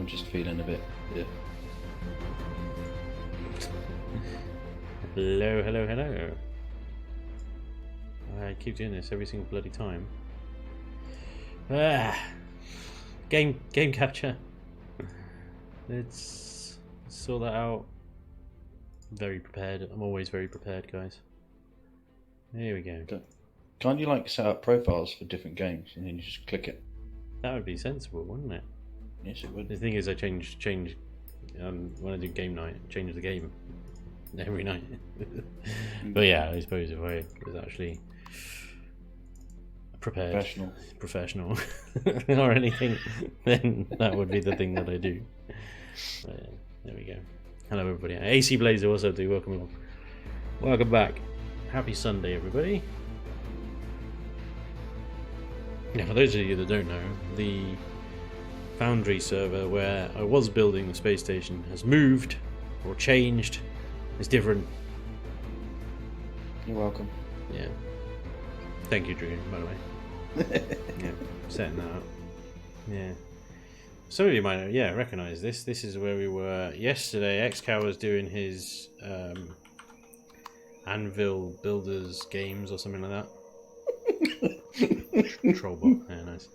I'm just feeling a bit. Yeah. Hello, hello, hello. I keep doing this every single bloody time. Game capture. Let's sort that out. Very prepared. I'm always very prepared, guys. Here we go. Can't you like set up profiles for different games and then you just click it? That would be sensible, wouldn't it? Yes, it would. The thing is, I change when I do game night, change the game every night. But yeah, I suppose if I was actually prepared, professional or anything, then that would be the thing that I do. But yeah, there we go. Hello everybody. AC Blazer, what's up, dude? Welcome along. Welcome back. Happy Sunday, everybody. Yeah, for those of you that don't know, the Foundry server where I was building the space station has moved or changed. It's different. You're welcome. Yeah. Thank you, Drew, by the way. Yeah, setting that up. Yeah. Some of you might recognise this. This is where we were yesterday. XCow was doing his Anvil Builders games or something like that. Trollbot, yeah, nice.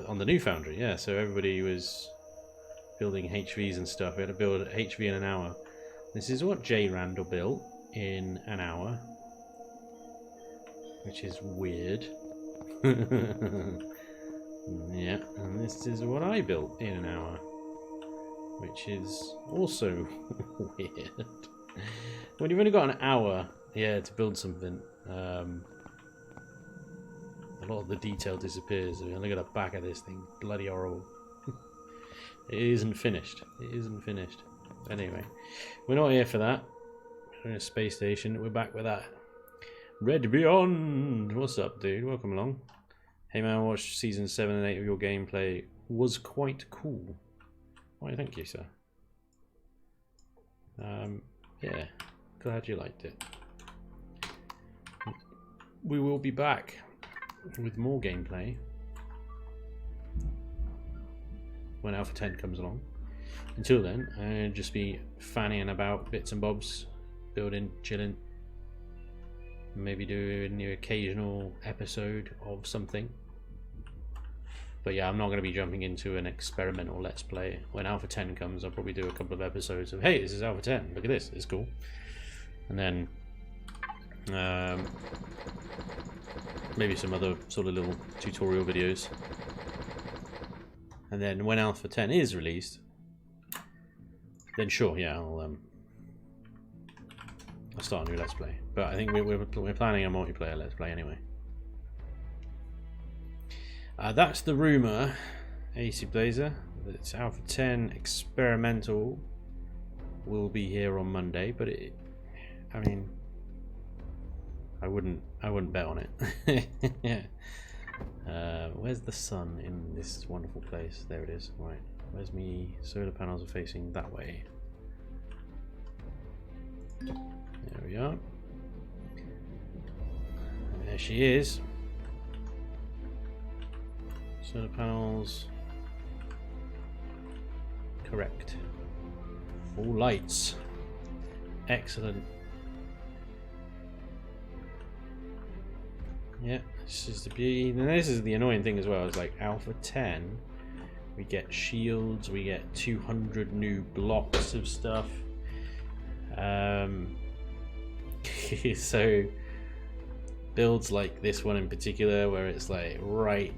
On the new Foundry, yeah. So everybody was building HVs and stuff. We had to build an HV in an hour. This is what Jay Randall built in an hour, which is weird. Yeah, and this is what I built in an hour, which is also weird. When you've only got an hour, yeah, to build something, a lot of the detail disappears. I mean, look at the back of this thing, bloody horrible. It isn't finished. It isn't finished. Anyway, we're not here for that. We're in a space station. We're back with that. Red Beyond! What's up, dude? Welcome along. Hey man, I watched season 7 and 8 of your gameplay. Was quite cool. Why, thank you, sir. Yeah, glad you liked it. We will be back with more gameplay when Alpha 10 comes along. Until then, I'll just be fanning about bits and bobs, building, chilling. Maybe do a new occasional episode of something. But yeah, I'm not going to be jumping into an experimental let's play. When Alpha 10 comes, I'll probably do a couple of episodes of, hey, this is Alpha 10, look at this, it's cool. And then maybe some other sort of little tutorial videos. And then when Alpha 10 is released, then sure, yeah, I'll start a new let's play. But I think we're planning a multiplayer let's play anyway. That's the rumour, AC Blazer. That it's Alpha 10 experimental will be here on Monday, but I mean, I wouldn't bet on it. Yeah. Where's the sun in this wonderful place? There it is. Right. Where's me? Solar panels are facing that way. There we are. And there she is. Solar panels. Correct. All lights. Excellent. Yeah, this is the beauty. And this is the annoying thing as well. It's like Alpha 10. We get shields. We get 200 new blocks of stuff. So builds like this one in particular, where it's like right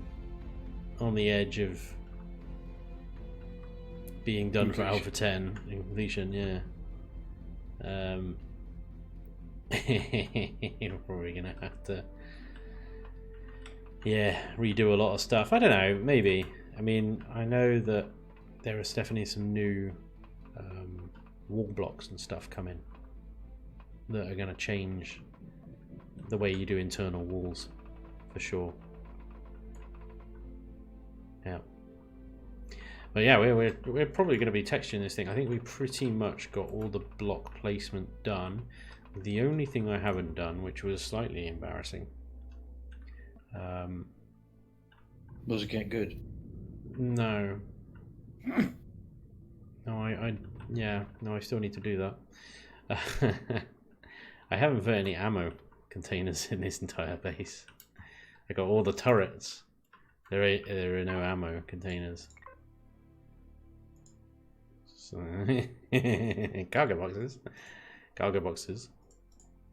on the edge of being done for Alpha 10 in completion, yeah. You're probably gonna have to, yeah, redo a lot of stuff. I don't know, maybe. I mean, I know that there is definitely some new wall blocks and stuff coming that are going to change the way you do internal walls, for sure. Yeah. But yeah, we're probably going to be texturing this thing. I think we pretty much got all the block placement done. The only thing I haven't done, which was slightly embarrassing, Was it getting good? No. No, yeah, no, I still need to do that. I haven't put any ammo containers in this entire base. I got all the turrets. There are no ammo containers. So cargo boxes,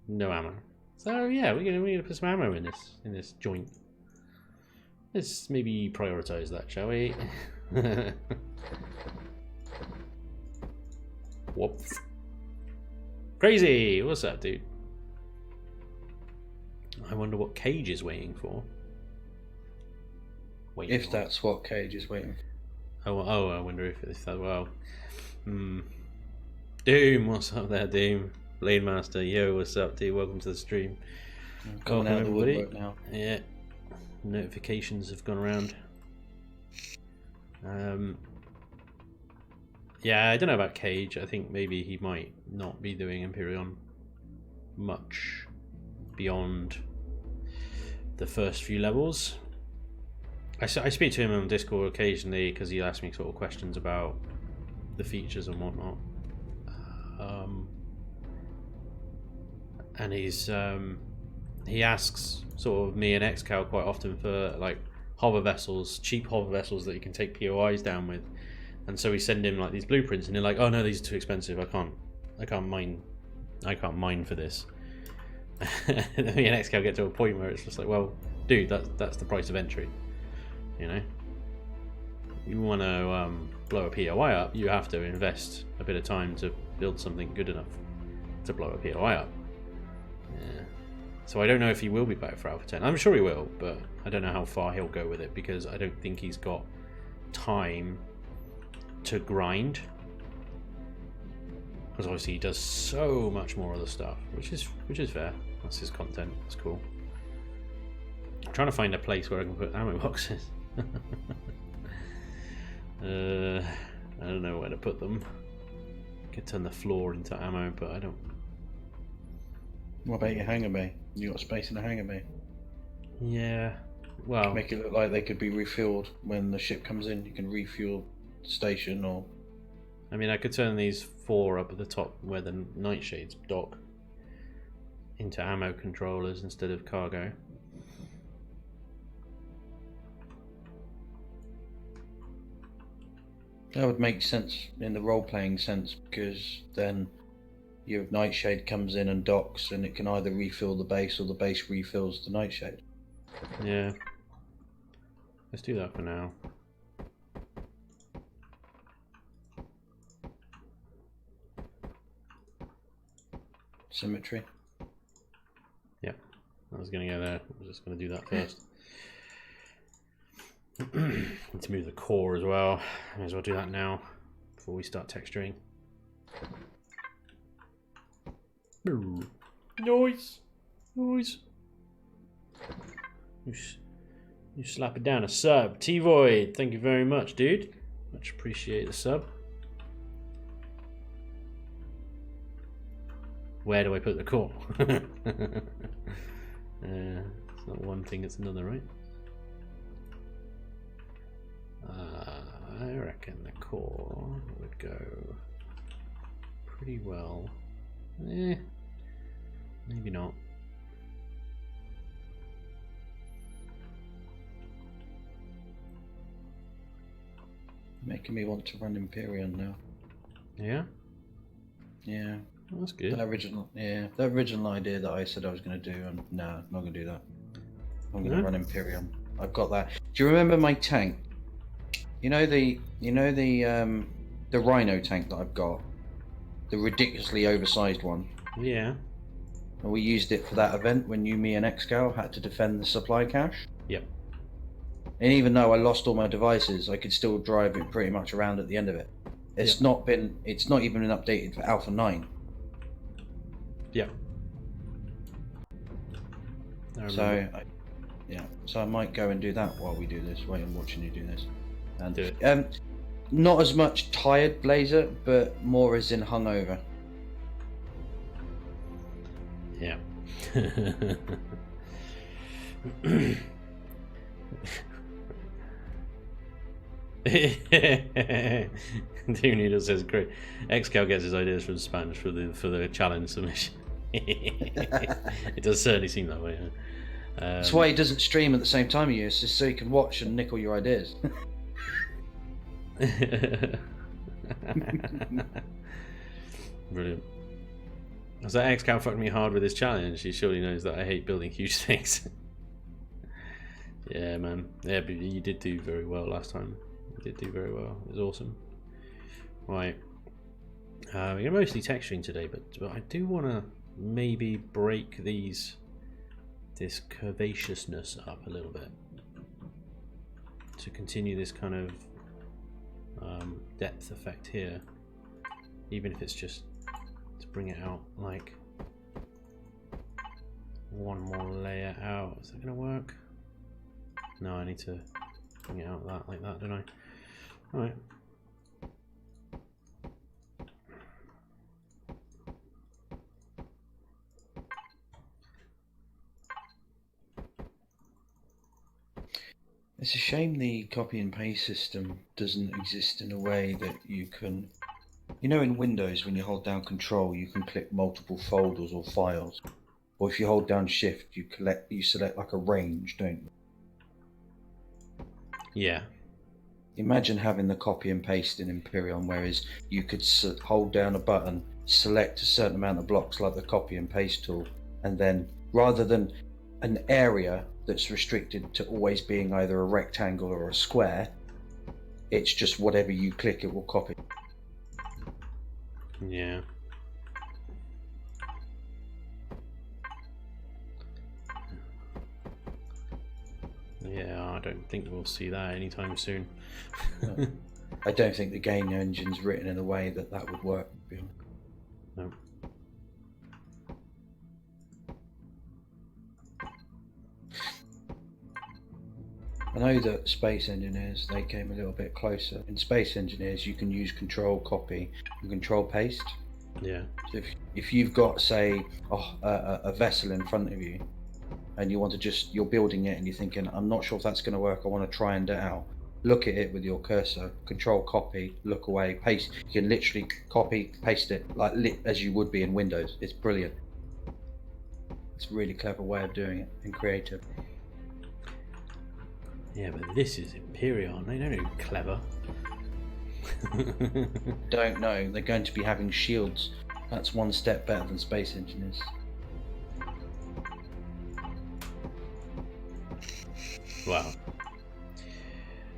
no ammo. So yeah, we're gonna put some ammo in this joint. Let's maybe prioritize that, shall we? Whoop. Crazy! What's that, dude? I wonder what Cage is waiting for. If that's what Cage is waiting for. Oh, I wonder if that. Well, Doom, what's up there, Doom? Blade Master, yo, what's up, dude? Welcome to the stream. I'm coming out of the woodwork now. Yeah, notifications have gone around. Yeah, I don't know about Cage. I think maybe he might not be doing Empyrean much beyond the first few levels. I speak to him on Discord occasionally because he asks me sort of questions about the features and whatnot. And he asks sort of me and XCal quite often for like hover vessels, cheap hover vessels that you can take POIs down with. And so we send him like these blueprints, and they're like, "Oh no, these are too expensive. I can't mine for this." And me and XCal get to a point where it's just like, "Well, dude, that's the price of entry. You know, you want to blow a POI up, you have to invest a bit of time to build something good enough to blow a POI up." Yeah. So I don't know if he will be back for Alpha 10. I'm sure he will, but I don't know how far he'll go with it because I don't think he's got time to grind, because obviously he does so much more other stuff, which is fair. That's his content. That's cool. I'm trying to find a place where I can put ammo boxes. I don't know where to put them. I could turn the floor into ammo, but I don't. What about your hangar bay? You got space in the hangar bay? Yeah. Well, make it look like they could be refueled when the ship comes in. You can refuel the station, or I mean, I could turn these 4 up at the top where the nightshades dock into ammo controllers instead of cargo. That would make sense in the role-playing sense, because then your nightshade comes in and docks, and it can either refill the base or the base refills the nightshade. Yeah. Let's do that for now. Symmetry. Yeah, I was going to go there. I was just going to do that first. Need to move the core as well. May as well do that now before we start texturing. Noise! Noise! You slap it down. A sub. T-Void, thank you very much, dude. Much appreciate the sub. Where do I put the core? It's not one thing, it's another, right? I reckon the core would go pretty well. Maybe not. Making me want to run Empyrean now. Yeah? Yeah. Well, that's good. That original idea that I said I was going to do, and no, I'm not going to do that. I'm going to run Empyrean. I've got that. Do you remember my tank? You know the Rhino tank that I've got, the ridiculously oversized one. Yeah. And we used it for that event when me and XCal had to defend the supply cache. Yep. And even though I lost all my devices, I could still drive it pretty much around at the end of it. It's not even been updated for Alpha 9. Yeah. So I might go and do that while we do this. Wait, I'm watching you do this. And do it. Not as much tired Blazer, but more as in hungover. Yeah. Needle says great. XCal gets his ideas from Spanj for the challenge submission. It does certainly seem that way. That's why he doesn't stream at the same time as you, it's just so he can watch and nickel your ideas. Brilliant. So XCal fucked me hard with his challenge. He surely knows that I hate building huge things. Yeah, man. Yeah, but you did do very well last time. You did do very well. It was awesome. Right. We're mostly texturing today, but I do want to maybe break this curvaceousness up a little bit to continue this kind of depth effect here, even if it's just to bring it out like one more layer out. Is that going to work? No, I need to bring it out like that, don't I? Alright. It's a shame the copy and paste system doesn't exist in a way that you can... You know, in Windows, when you hold down Control, you can click multiple folders or files. Or if you hold down Shift, you select like a range, don't you? Yeah. Imagine having the copy and paste in Imperion, whereas you could hold down a button, select a certain amount of blocks like the copy and paste tool, and then rather than an area that's restricted to always being either a rectangle or a square, it's just whatever you click it will copy. Yeah. Yeah, I don't think we'll see that anytime soon. No. I don't think the game engine's written in a way that would work. No. I know that Space Engineers, they came a little bit closer. In Space Engineers, you can use Control Copy and Control Paste. Yeah. So if you've got, say, a vessel in front of you, and you want to you're building it and you're thinking, I'm not sure if that's going to work, I want to try and it out. Look at it with your cursor, Control Copy, look away, paste. You can literally copy, paste it like as you would be in Windows. It's brilliant. It's a really clever way of doing it and creative. Yeah, but this is Imperion. They don't do clever. Don't know. They're going to be having shields. That's one step better than Space Engineers. Wow.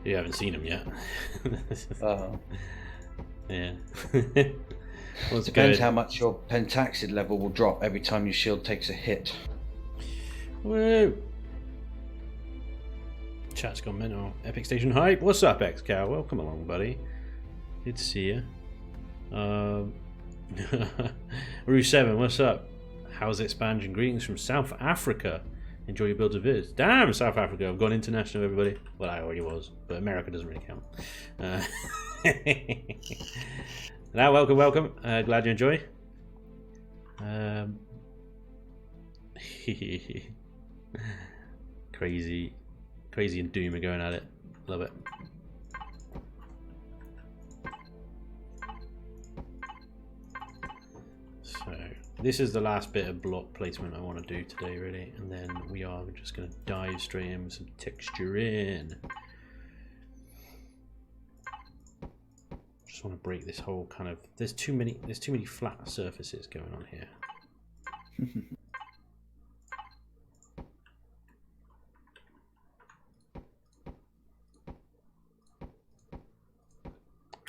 You haven't seen them yet. Yeah. Depends how much your pentaxid level will drop every time your shield takes a hit. Woo! Chat's gone mental. Epic Station Hype. What's up, XCal? Welcome along, buddy. Good to see you. Rue7, what's up? How's it, Spanj? And greetings from South Africa. Enjoy your builds of vids. Damn, South Africa. I've gone international, everybody. Well, I already was, but America doesn't really count. Now, welcome. Glad you enjoy. Crazy and Doom are going at it. Love it. So this is the last bit of block placement I want to do today, really, and then we are just going to dive straight in with some texture in. Just want to break this whole kind of. There's too many flat surfaces going on here.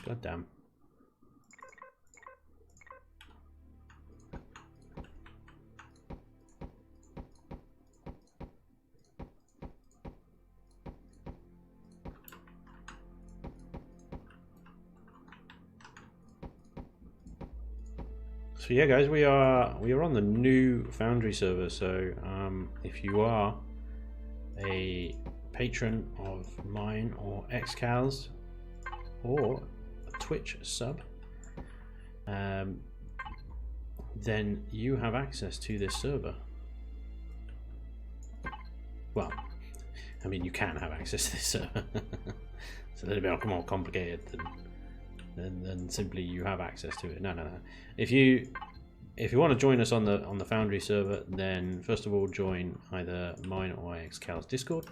God damn. So yeah, guys, we are on the new Foundry server. So if you are a patron of mine or XCal's or a Twitch sub, then you have access to this server. Well, I mean, you can have access to this server. It's a little bit more complicated than simply you have access to it. No. If you want to join us on the Foundry server, then first of all join either mine or XCal's Discord,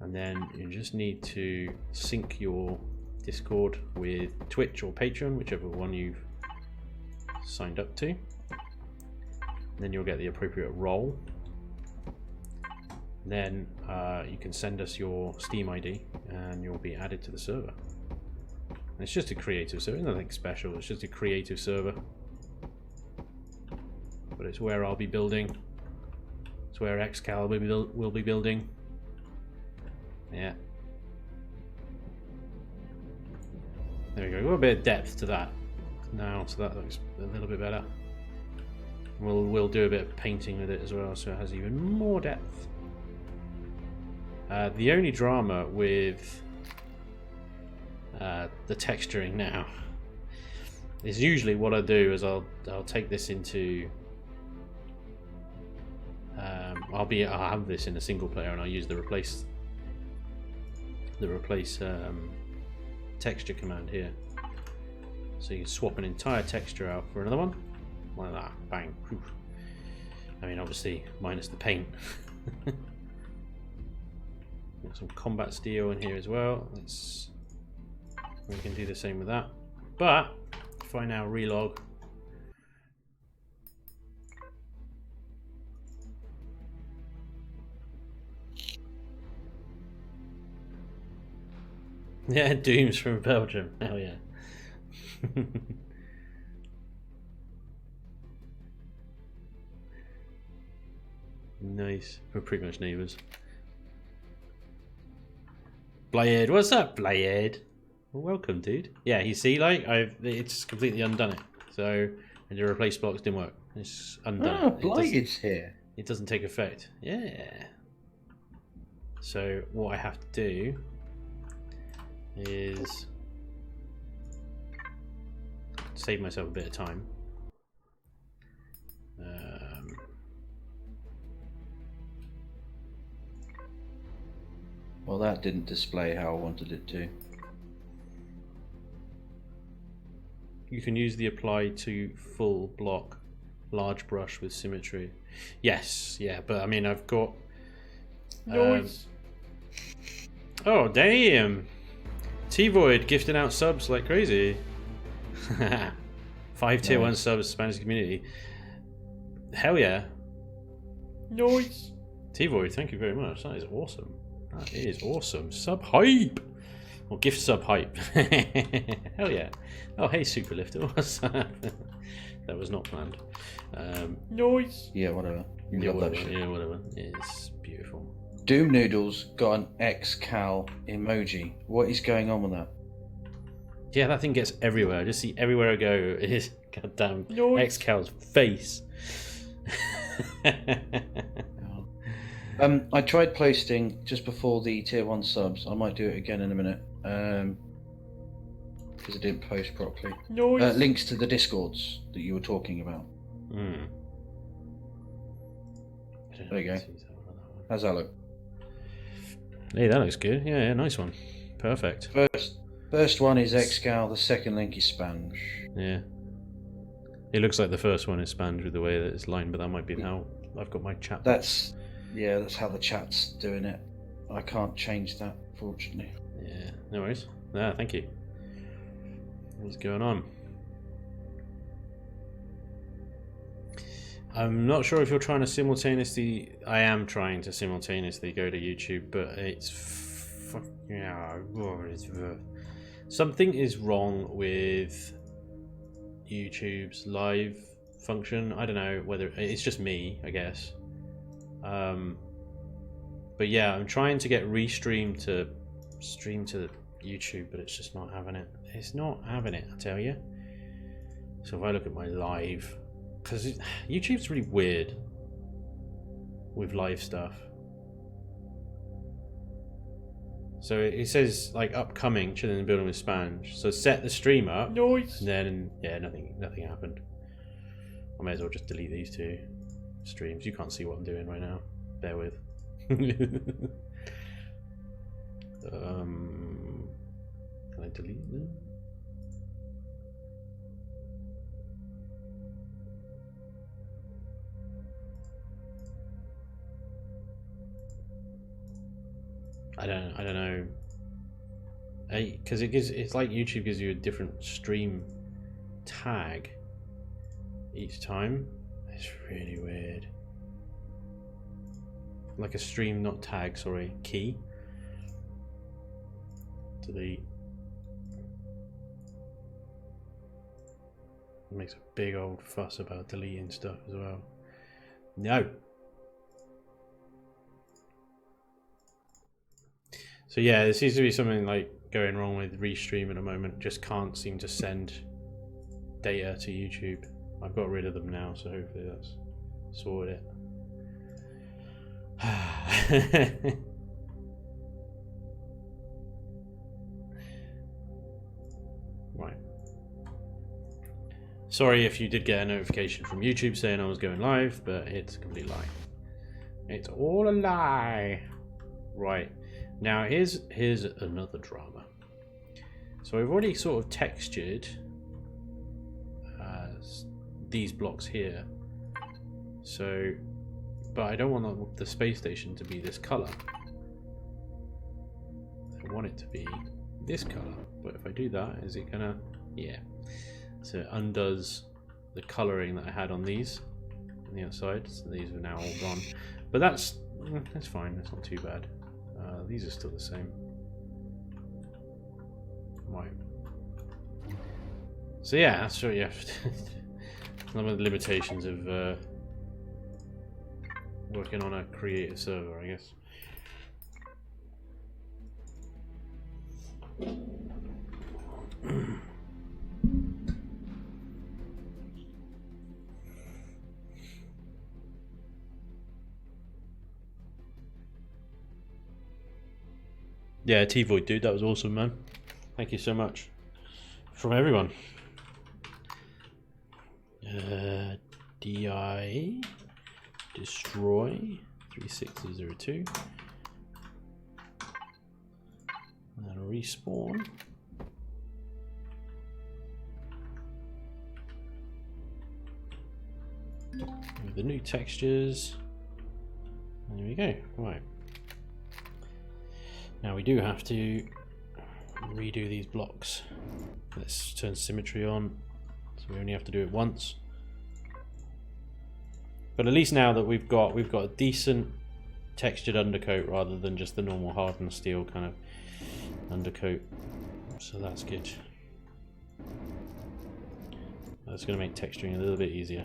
and then you just need to sync your Discord with Twitch or Patreon, whichever one you've signed up to. Then you'll get the appropriate role. Then you can send us your Steam ID and you'll be added to the server. And it's just a creative server, nothing special, it's just a creative server. But it's where I'll be building. It's where XCal will be building. Yeah. There we go, got a bit of depth to that now, so that looks a little bit better. We'll do a bit of painting with it as well, so it has even more depth. The only drama with the texturing now is usually what I do is I'll take this into I'll have this in a single player and I'll use the replace texture command here, so you can swap an entire texture out for another one like that. Bang. I mean, obviously minus the paint. Got some combat steel in here as well. We can do the same with that. But if I now relog, yeah, Doom's from Belgium. Hell yeah. Nice. We're pretty much neighbours. Blade, what's up, Blade? Well, welcome, dude. Yeah, you see, like it's completely undone it. So, and your replace blocks didn't work. It's undone. Oh, Blade's here. It doesn't take effect. Yeah. So what I have to do is save myself a bit of time. Well, that didn't display how I wanted it to. You can use the apply to full block large brush with symmetry. Yes, yeah, but I mean I've got Noise. Oh damn. T-Void gifting out subs like crazy. 5 tier 1 subs, Spanish community. Hell yeah. Noise. T-Void, thank you very much. That is awesome. That is awesome. Sub hype. Or gift sub hype. Hell yeah. Oh hey Superlifter, what's up? That was not planned. Noise. Yeah, whatever. You Yeah, love that whatever. shit. Yeah, whatever. It's beautiful. Doom Noodles got an XCal emoji. What is going on with that? Yeah, that thing gets everywhere. I just see everywhere I go is goddamn Noise. XCal's face. I tried posting just before the tier 1 subs. I might do it again in a minute. Because I didn't post properly. Noise. Links to the Discords that you were talking about. Mm. There you go. How's that look? Hey, that looks good. Yeah, nice one. Perfect. First one is XCal, the second link is Spanj. Yeah. It looks like the first one is Spanj with the way that it's lined, but that might be how I've got my chat. That's how the chat's doing it. I can't change that, fortunately. Yeah, no worries. Ah, thank you. What's going on? I'm not sure if you're trying to simultaneously. I am trying to simultaneously go to YouTube, but it's something is wrong with YouTube's live function. I don't know whether it's just me, I guess. But yeah, I'm trying to get Restream to stream to YouTube, but it's just not having it. It's not having it, I tell you. So if I look at my live, because YouTube's really weird with live stuff. So it says like upcoming Chillin and Buildin with Spanj. So set the stream up. Noise. And then yeah, nothing happened. I may as well just delete these two streams. You can't see what I'm doing right now. Bear with. Can I delete them? I don't know. Because it's like YouTube gives you a different stream tag each time. It's really weird. Like a stream, not tag, sorry, key. Delete. It makes a big old fuss about deleting stuff as well. No. So yeah, there seems to be something like going wrong with Restream at the moment. Just can't seem to send data to YouTube. I've got rid of them now, so hopefully that's sorted it. Right. Sorry if you did get a notification from YouTube saying I was going live, but it's a complete lie. It's all a lie. Right. Now here's another drama. So I've already sort of textured these blocks here. So, but I don't want the space station to be this color. I want it to be this color. But if I do that, is it gonna? Yeah. So it undoes the coloring that I had on these on the outside. So these are now all gone. But that's fine. That's not too bad. These are still the same. Right. So yeah, that's what you have to. Some of the limitations of working on a creative server, I guess. Yeah, T-Void, dude, that was awesome, man. Thank you so much. From everyone. DI destroy 3602 and respawn. With the new textures. And there we go. Right. Now we do have to redo these blocks. Let's turn symmetry on. So we only have to do it once. But at least now that we've got a decent textured undercoat rather than just the normal hardened steel kind of undercoat. So that's good. That's going to make texturing a little bit easier.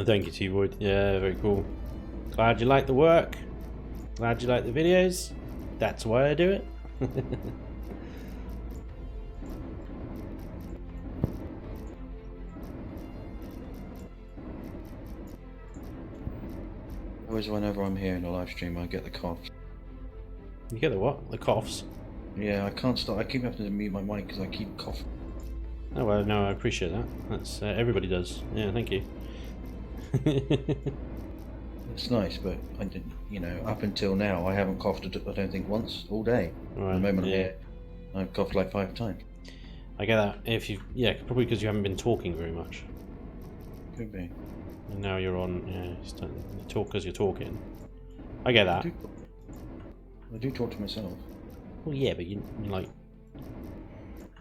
Thank you, T-Void. Yeah, very cool. Glad you like the work. Glad you like the videos. That's why I do it. Always whenever I'm here in a live stream, I get the cough. You get the what? The coughs? Yeah, I can't stop. I keep having to mute my mic because I keep coughing. Oh well, no, I appreciate that. That's everybody does. Yeah, thank you. It's nice, but I didn't. You know, up until now, I haven't coughed. I don't think once all day. Right, the moment yeah. I'm here, I've coughed like 5 times. I get that. If you, yeah, probably because you haven't been talking very much. Could be. And now you're on. Yeah, you talk because you're talking. I get that. I do talk to myself. Well, yeah, but you're like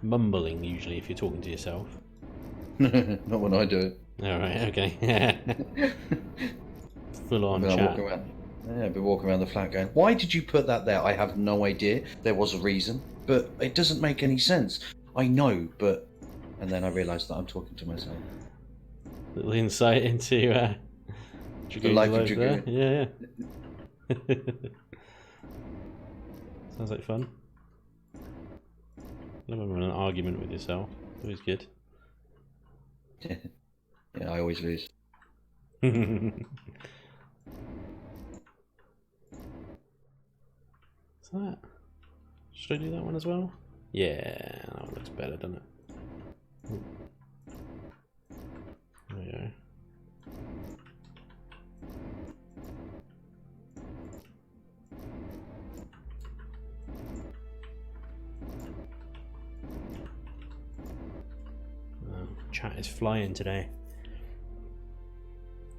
mumbling usually if you're talking to yourself. Not when I do it. All right. Okay. Full on chat. I've been walking around the flat going, why did you put that there? I have no idea. There was a reason, but it doesn't make any sense. I know, but... And then I realised that I'm talking to myself. Little insight into Dragoon's life of alive there. Dragoon. Yeah. Sounds like fun. Love having an argument with yourself. Always good. Yeah, I always lose. What's that? Should I do that one as well? Yeah, that one looks better, doesn't it? Ooh. There we go. Chat is flying today.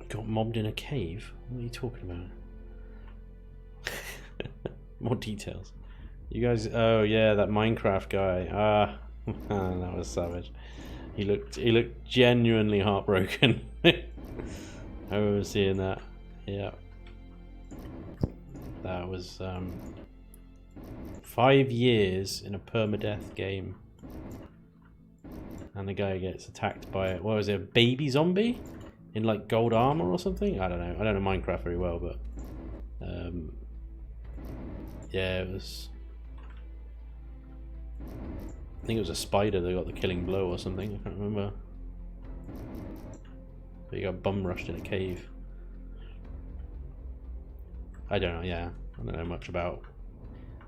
Got mobbed in a cave? What are you talking about? More details. You guys, oh yeah, that Minecraft guy. Ah, that was savage. He looked genuinely heartbroken. I remember seeing that. Yeah. That was 5 years in a permadeath game. And the guy gets attacked by, what was it, a baby zombie? In like gold armor or something? I don't know. I don't know Minecraft very well, but yeah, it was. I think it was a spider that got the killing blow or something. I can't remember. But he got bum rushed in a cave. I don't know. Yeah, I don't know much about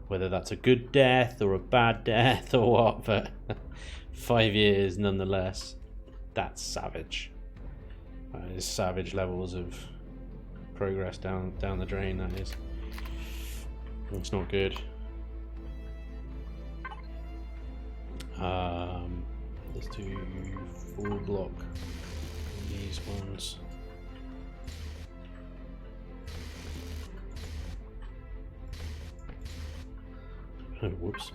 whether that's a good death or a bad death or what, but 5 years nonetheless. That's savage. That is savage levels of progress down the drain. That is. It's not good. Let's do full block on these ones. Oh, whoops.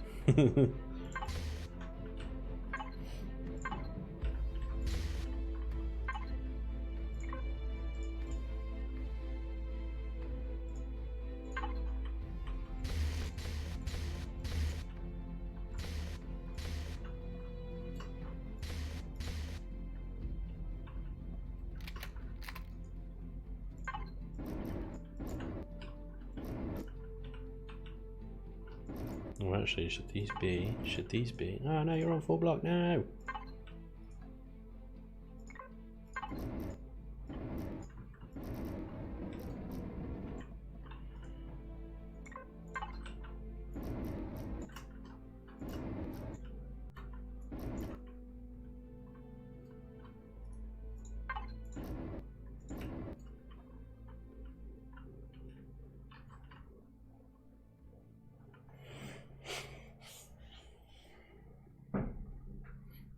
Oh, actually, should these be? Should these be? Oh no, you're on full block. No.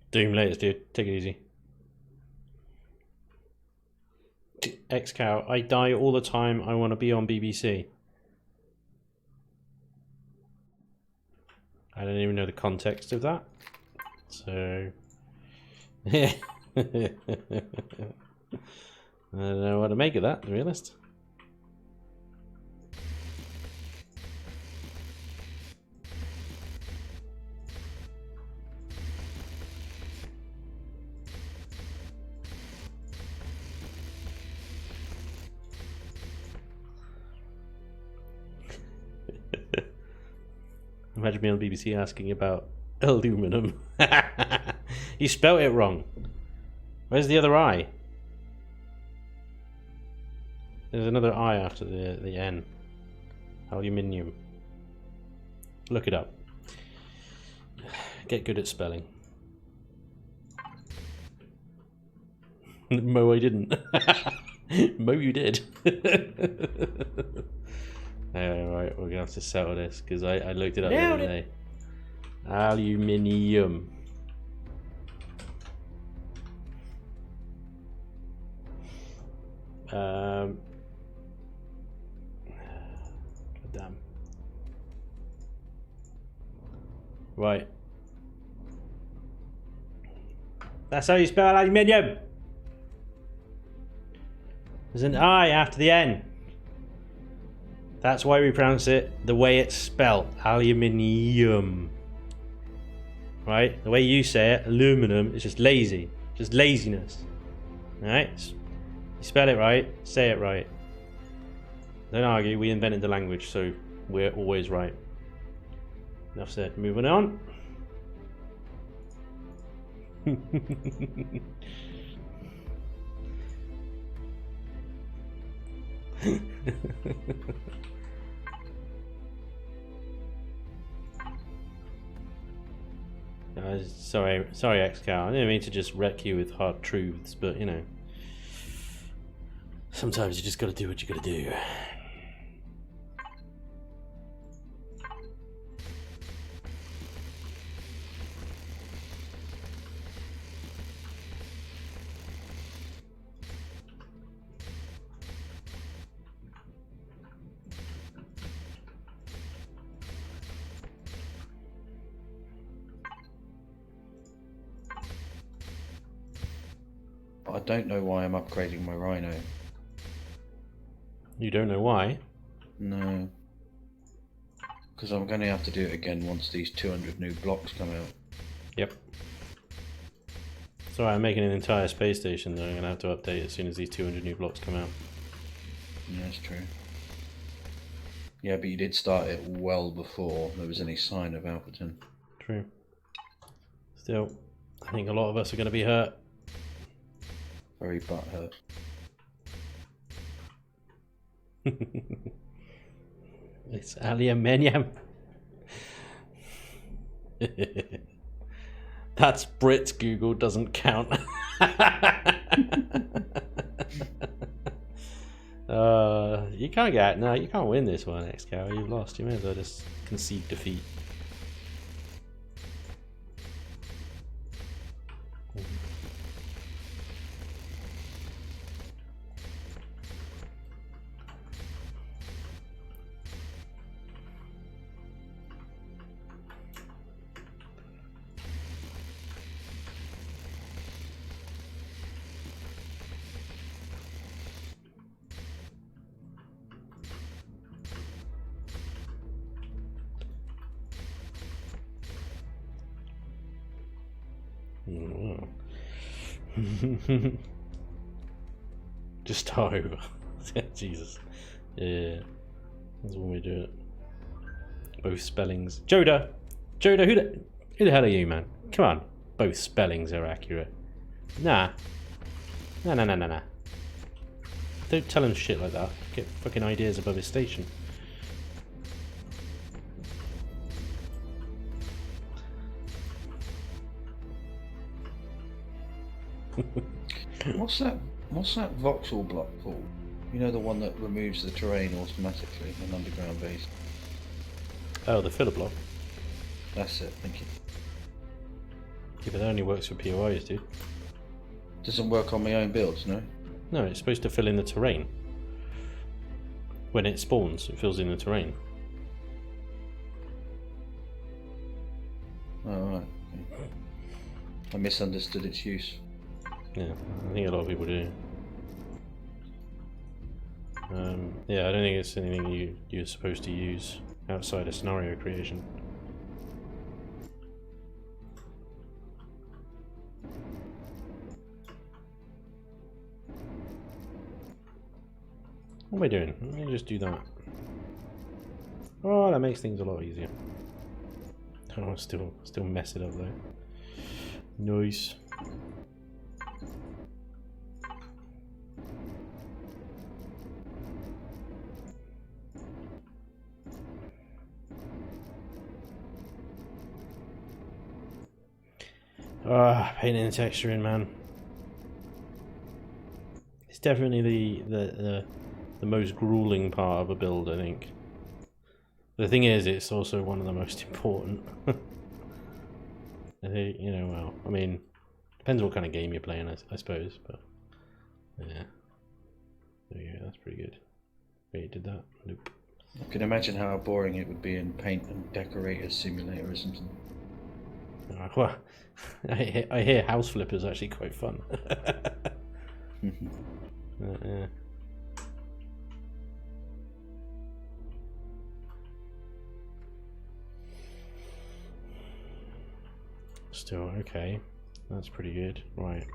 Doom latest, dude. Take it easy. X-Cow, I die all the time. I want to be on BBC. I don't even know the context of that. So... I don't know what to make of that, to be honest. Imagine me on BBC asking about aluminum. You spelt it wrong. Where's the other I? There's another I after the N. Aluminium. Look it up. Get good at spelling. Mo, I didn't. Mo, you did. Alright, we're gonna have to settle this because I looked it up the other day. Aluminium. God damn. Right. That's how you spell aluminium. There's an I after the N. That's why we pronounce it the way it's spelled. Aluminium. Right? The way you say it, aluminum, is just lazy. Just laziness. Alright? You spell it right, say it right. Don't argue, we invented the language, so we're always right. Enough said. Moving on. Sorry, XCal. I didn't mean to just wreck you with hard truths, but you know, sometimes you just got to do what you got to do. I don't know why I'm upgrading my Rhino. You don't know why? No. Because I'm going to have to do it again once these 200 new blocks come out. Yep. It's alright, I'm making an entire space station that I'm going to have to update as soon as these 200 new blocks come out. Yeah, that's true. Yeah, but you did start it well before there was any sign of Alphaton. True. Still, I think a lot of us are going to be hurt. Very butthurt. It's aluminium. That's Brit. Google doesn't count. You can't get. No, you can't win this one, XCal. You've lost. You may as well just concede defeat. Just start over. Jesus. Yeah. That's when we do it. Both spellings. Joda! Joda, who the hell are you, man? Come on. Both spellings are accurate. Nah. Nah. Don't tell him shit like that. Get fucking ideas above his station. What's that voxel block called? You know, the one that removes the terrain automatically in an underground base? Oh, the filler block. That's it, thank you. Yeah, but that only works for POIs, dude. Doesn't work on my own builds, no? No, it's supposed to fill in the terrain. When it spawns, it fills in the terrain. Oh, right. Okay. I misunderstood its use. Yeah, I think a lot of people do. Yeah, I don't think it's anything you're supposed to use outside of scenario creation. What am I doing? Let me just do that. Oh, that makes things a lot easier. Oh, still mess it up though. Nice. Painting and texturing, man. It's definitely the most grueling part of a build, I think. The thing is, it's also one of the most important. I think, you know, well, I mean, depends what kind of game you're playing, I suppose, but yeah. There you go, that's pretty good. Wait, you did that? Nope. I can imagine how boring it would be in Paint and Decorator Simulator or something. Well, I hear House Flipper is actually quite fun. Yeah. Still, okay. That's pretty good. Right.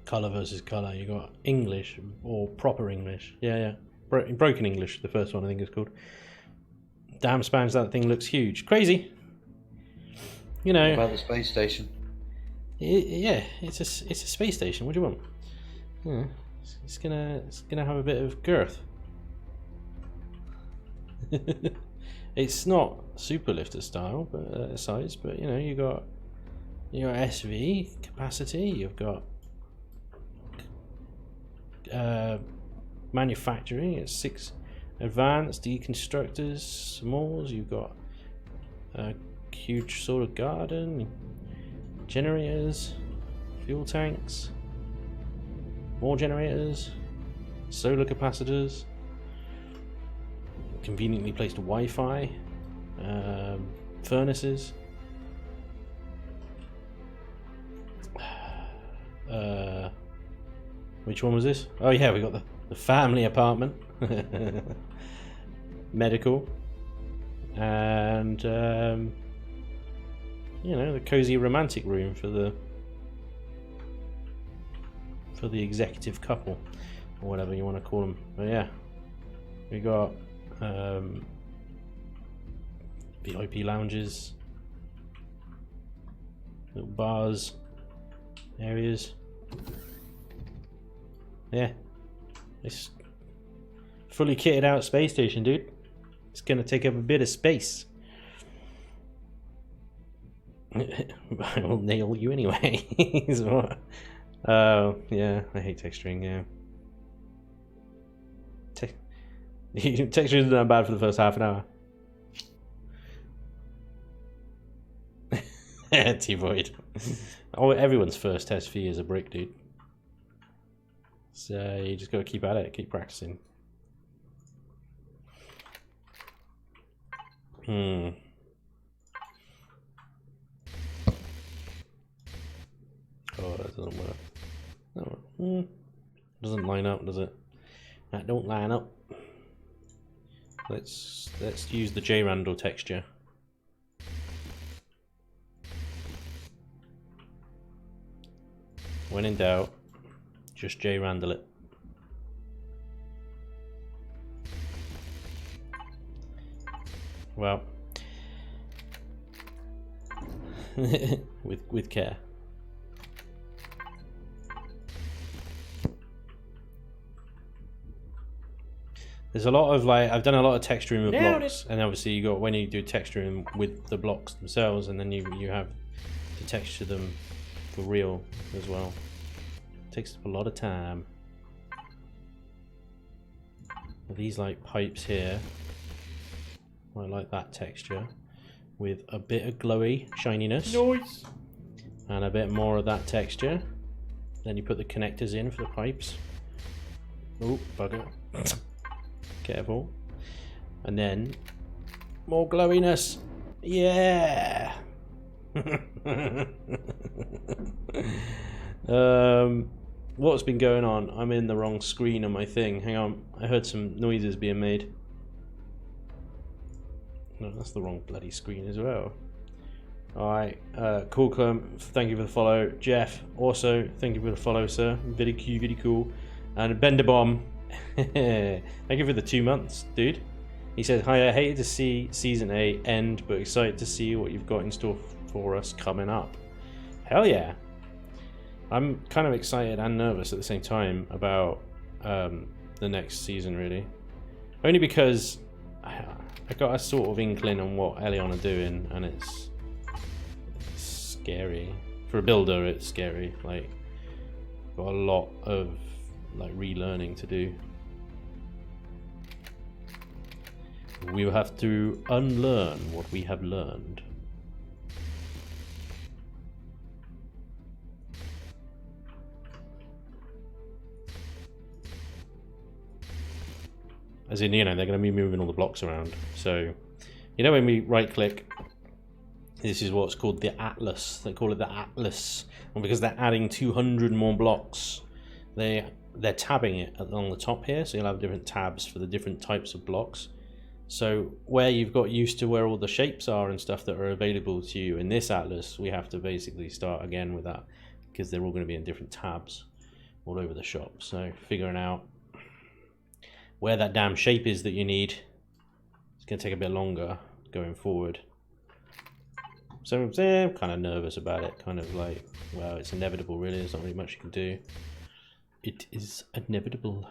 Color versus color. You got English or proper English. Yeah. Broken English, the first one I think it's called. Damn, Spanj, that thing looks huge. Crazy. You know. What about the space station? Yeah, it's a space station. What do you want? Yeah, it's gonna have a bit of girth. It's not super lifter style, but size. But you know, you got SV capacity. You've got manufacturing. It's 6 advanced deconstructors, smalls. You've got a huge sort of garden, generators, fuel tanks, more generators, solar capacitors, conveniently placed Wi-Fi, furnaces. Which one was this? Oh yeah, we got the family apartment, medical, and you know, the cozy romantic room for the executive couple, or whatever you want to call them. But yeah, we got VIP lounges, little bars, areas. Yeah, it's fully kitted out space station, dude. It's gonna take up a bit of space. I will nail you anyway. So, yeah, I hate texturing. Yeah, texturing isn't that bad for the first half an hour. T-Void. Oh, everyone's first test fee is a brick, dude. So you just gotta keep at it, keep practicing. Oh, that doesn't work. No. Doesn't line up, does it? That don't line up. Let's use the J-Randall texture. When in doubt, just J-Randall it. Well, with care. There's a lot of I've done a lot of texturing with blocks, and obviously you got when you do texturing with the blocks themselves, and then you have to texture them for real as well. It takes up a lot of time. These pipes here, I like that texture with a bit of glowy shininess. Noise. And a bit more of that texture. Then you put the connectors in for the pipes. Oh, bugger. Careful. And then more glowiness. Yeah. What's been going on? I'm in the wrong screen on my thing. Hang on. I heard some noises being made. No, that's the wrong bloody screen as well. Alright, Cool Clump, thank you for the follow. Jeff, also, thank you for the follow, sir. Very cool. And Benderbomb, thank you for the 2 months, dude. He said, hi, I hated to see Season 8 end, but excited to see what you've got in store for us coming up. Hell yeah. I'm kind of excited and nervous at the same time about the next season, really. Only because I got a sort of inkling on what Elion are doing, and it's scary. For a builder, it's scary. Got a lot of relearning to do. We will have to unlearn what we have learned. As in, they're going to be moving all the blocks around. So, when we right click, this is what's called the Atlas. They call it the Atlas. And because they're adding 200 more blocks, they they're tabbing it along the top here, so you'll have different tabs for the different types of blocks. So where you've got used to where all the shapes are and stuff that are available to you in this atlas, we have to basically start again with that, because they're all going to be in different tabs all over the shop. So figuring out where that damn shape is that you need, it's going to take a bit longer going forward. So I'm kind of nervous about it, kind of like, well, it's inevitable really, there's not really much you can do. It is inevitable.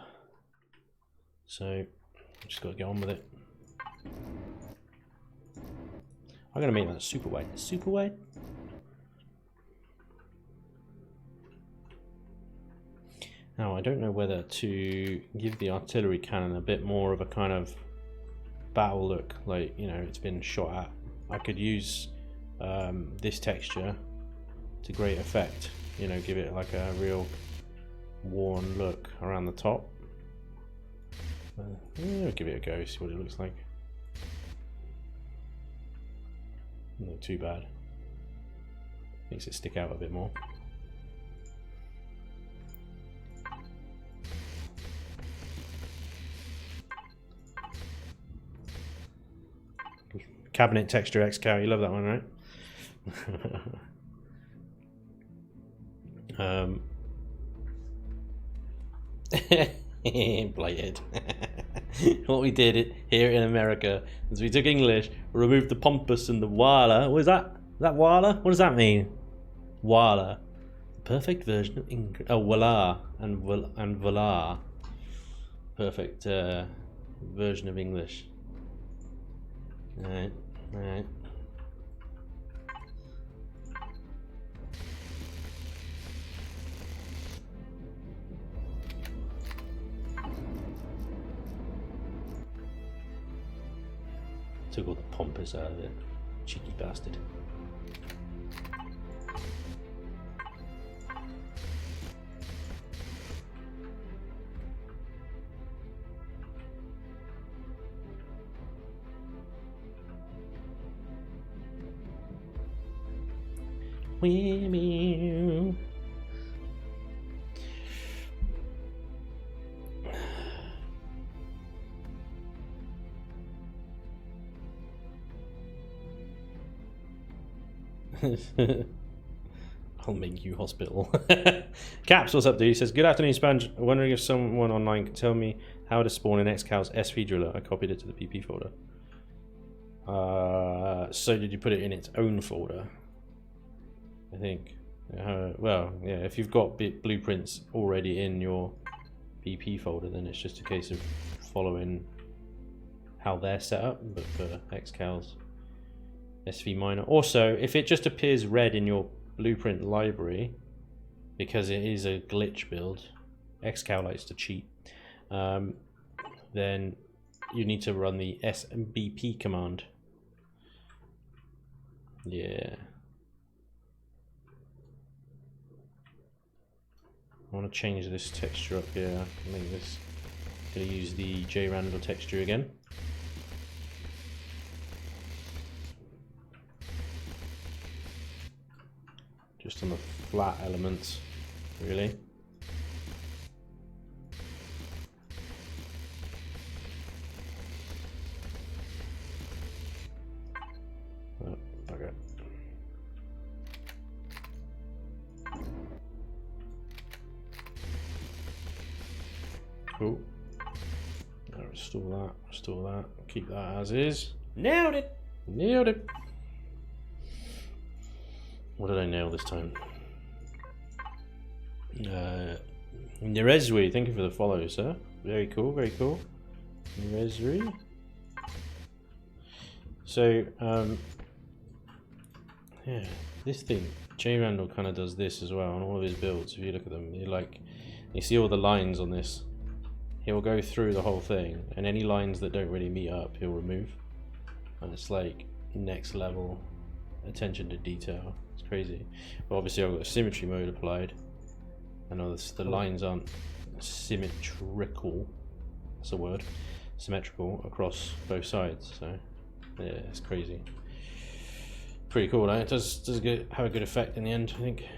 So just got to get on with it. I'm going to make that super wide. Super wide? Now, I don't know whether to give the artillery cannon a bit more of a kind of battle look, like, you know, it's been shot at. I could use this texture to great effect, you know, give it like a real worn look around the top. I'll give it a go, see what it looks like. Not too bad. Makes it stick out a bit more. Cabinet texture XCal, you love that one, right? Blighted. What we did here in America is we took English, removed the pompous and the wala. What is that? Is that wala? What does that mean? Wala. Perfect version of English. Oh, wala and voila. Perfect version of English. Alright, alright. Took all the pompous out of it. Cheeky bastard. I'll make you hospital. Caps, what's up, dude? He says, good afternoon, Spanj. Wondering if someone online can tell me how to spawn an XCal's SV driller. I copied it to the PP folder. So did you put it in its own folder? I think. Well, yeah, if you've got blueprints already in your PP folder, then it's just a case of following how they're set up, but for XCal's SV minor. Also, if it just appears red in your blueprint library, because it is a glitch build, XCal likes to cheat, then you need to run the SBP command. Yeah. I want to change this texture up here. Make this. Gonna use the J Randall texture again. Just on the flat elements, really. Oh, okay. Cool. Restore that, keep that as is. Nailed it! Nailed it! What did I nail this time? Nerezri, thank you for the follow, sir. Very cool, very cool. Nerezri. So, yeah, this thing, J Randall kind of does this as well on all of his builds. If you look at them, you see all the lines on this. He'll go through the whole thing, and any lines that don't really meet up, he'll remove. And it's like next level attention to detail. It's crazy. But obviously I've got a symmetry mode applied. I know the lines aren't symmetrical. That's a word. Symmetrical across both sides. So yeah, it's crazy. Pretty cool, right? It does have a good effect in the end, I think.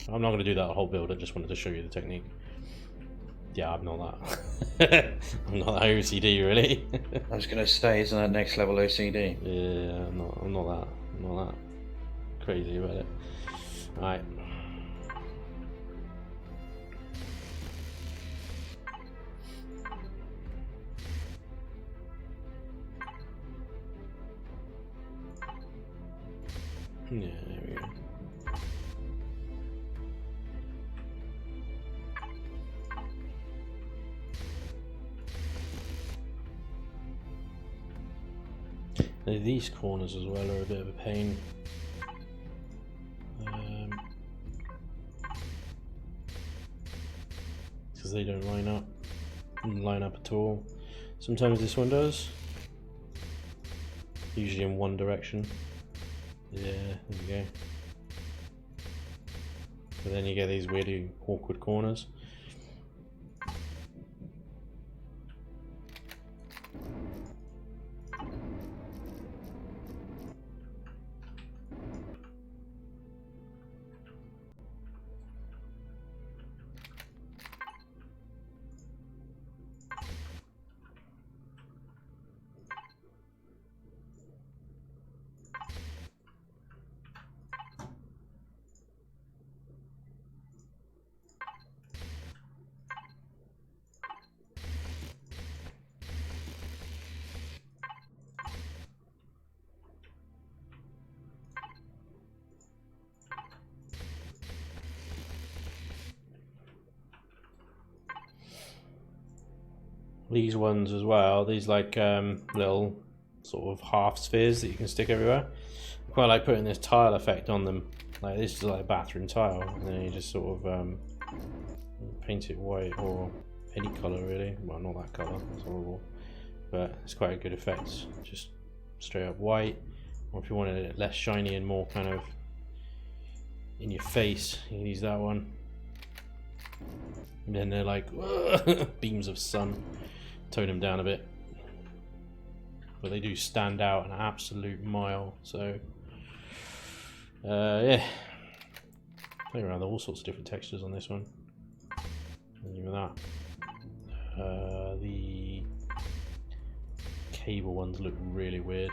I'm not going to do that whole build. I just wanted to show you the technique. Yeah, I'm not that. I'm not that OCD really. I was going to say, isn't that next level OCD? Yeah, I'm not that crazy about it. Right. Yeah, there we go. Now, these corners as well are a bit of a pain. Because they don't line up at all. Sometimes this one does. Usually in one direction. Yeah, there we go. But then you get these weirdly awkward corners. These ones as well, these like little sort of half spheres that you can stick everywhere. I quite like putting this tile effect on them. Like this is like a bathroom tile, and then you just sort of paint it white or any colour really. Well, not that colour, that's horrible. But it's quite a good effect, just straight up white. Or if you wanted it less shiny and more kind of in your face, you can use that one. And then they're like beams of sun. Tone them down a bit, but they do stand out an absolute mile. So yeah, play around with all sorts of different textures on this one. And even that, the cable ones look really weird.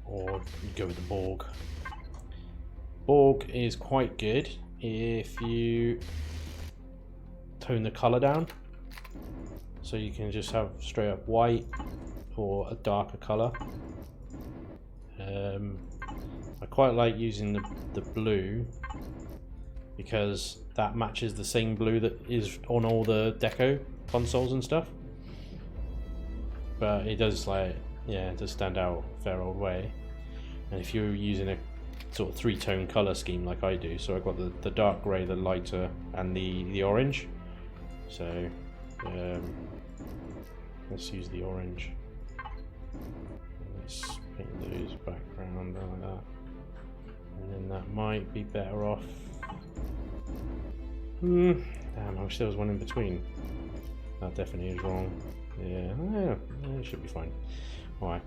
Or go with the Borg. Borg is quite good if you tone the color down. So you can just have straight up white or a darker colour. I quite like using the blue because that matches the same blue that is on all the deco consoles and stuff. But it does it does stand out a fair old way. And if you're using a sort of three-tone colour scheme like I do, so I've got the dark grey, the lighter, and the orange. So let's use the orange. Let's paint those background like that. And then that might be better off. Damn, I wish there was one in between. That definitely is wrong. Yeah, it should be fine. Alright.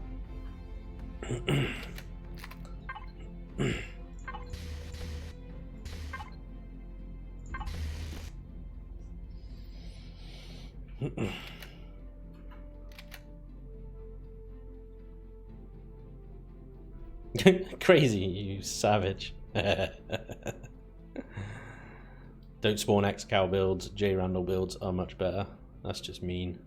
Crazy, you savage. Don't spawn X-Cow builds, J Randall builds are much better. That's just mean.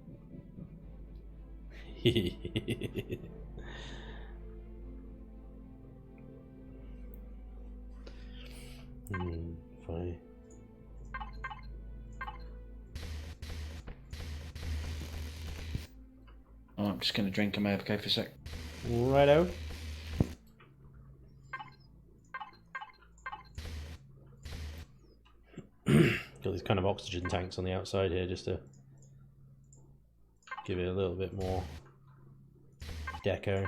Fine. Oh, I'm just going to drink a AFK for a sec. Righto. Got these kind of oxygen tanks on the outside here just to give it a little bit more deco.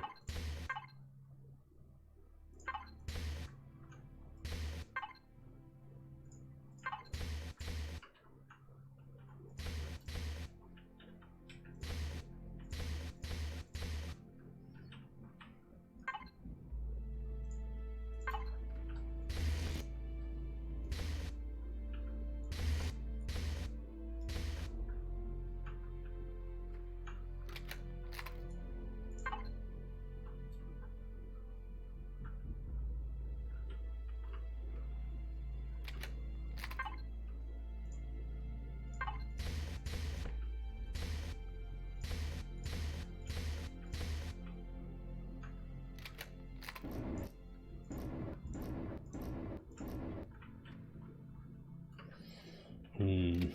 These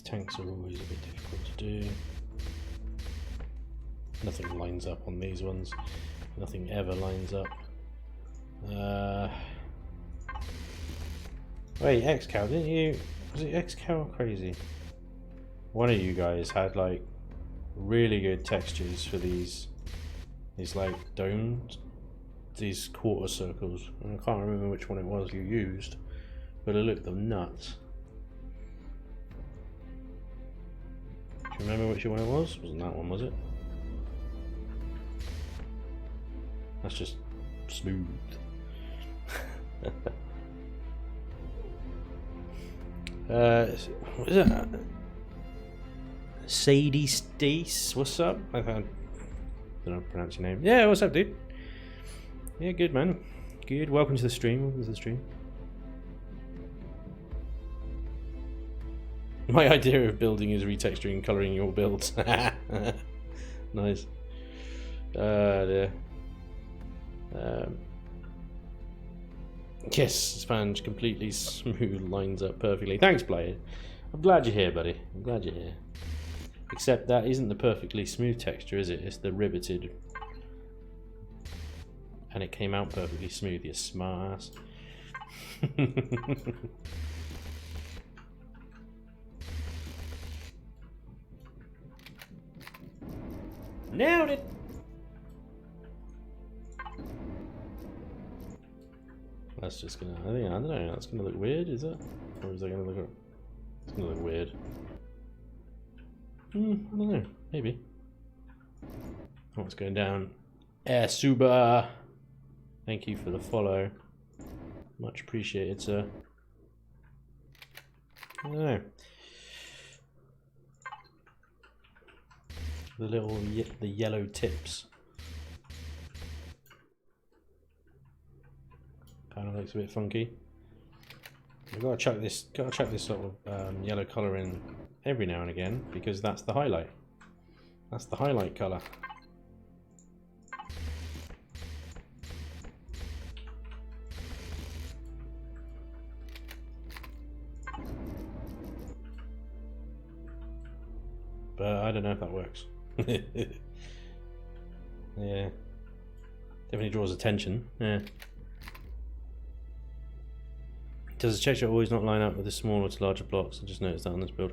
tanks are always a bit difficult to do. Nothing lines up on these ones. Nothing ever lines up. Wait, X-Cow, didn't you? Was it X-Cow or Crazy? One of you guys had like really good textures for these like domes, these quarter circles. And I can't remember which one it was you used, but it looked them nuts. Do you remember which one it was? Wasn't that one, was it? That's just smooth. What is that? Sadie Stace, what's up? I don't know how to pronounce your name. Yeah, what's up, dude? Yeah, good, man. Good. Welcome to the stream. Welcome to the stream. My idea of building is retexturing and colouring your builds. Nice. Dear. Yes, Spanj completely smooth, lines up perfectly. Thanks, Blade. I'm glad you're here, buddy. I'm glad you're here. Except that isn't the perfectly smooth texture, is it? It's the riveted. And it came out perfectly smooth, you smart ass. Nailed it! That's just gonna, I don't know, that's gonna look weird, is it? Or is that gonna look, it's gonna look weird. I don't know, maybe. What's going down? Suba! Thank you for the follow. Much appreciated, sir. I don't know. The yellow tips. Kind of looks a bit funky. I've got to chuck this sort of yellow colour in every now and again because that's the highlight. That's the highlight colour. But I don't know if that works. Yeah. Definitely draws attention. Yeah. Does the texture always not line up with the smaller to larger blocks? I just noticed that on this build.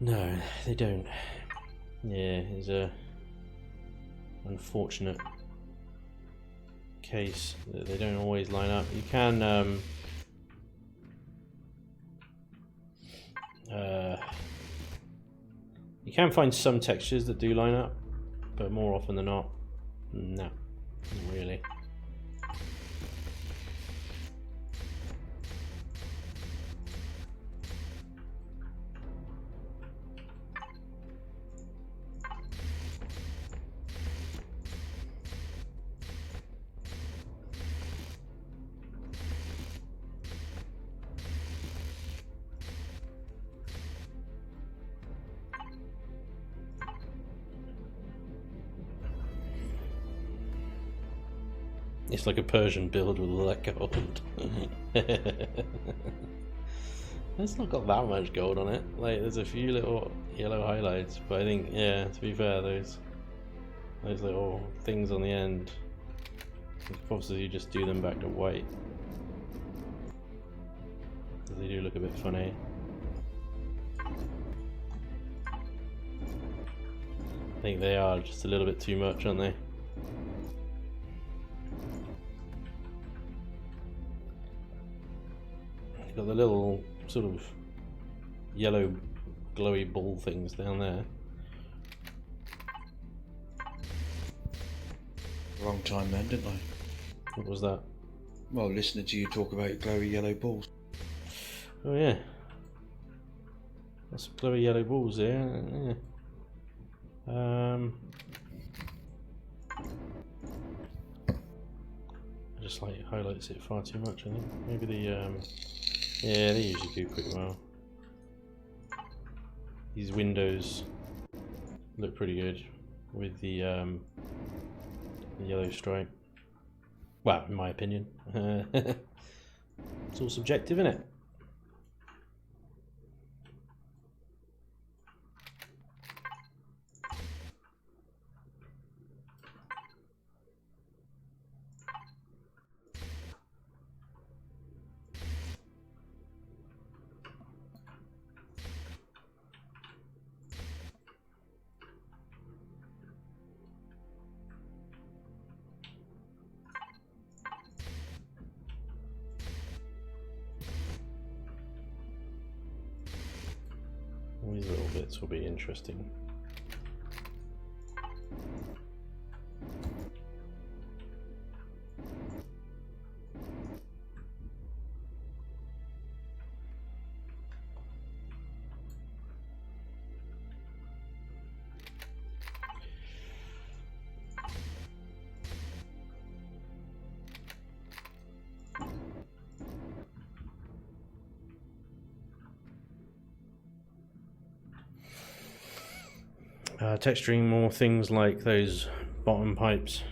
No, they don't. Yeah, it's a unfortunate case that they don't always line up. You can you can find some textures that do line up, but more often than not, no, not really. It's like a Persian build with all that gold. It's not got that much gold on it. Like, there's a few little yellow highlights, but I think, yeah, to be fair, those little things on the end, obviously you just do them back to white. They do look a bit funny. I think they are just a little bit too much, aren't they? Got the little sort of yellow glowy ball things down there. Wrong time then, didn't I? What was that? Well, listening to you talk about glowy yellow balls. Oh yeah. That's glowy yellow balls there. Yeah. I just like it highlights it far too much, I think. Maybe the yeah, they usually do pretty well. These windows look pretty good with the yellow stripe. Well, in my opinion. It's all subjective, isn't it? bits will be interesting. Texturing more things like those bottom pipes.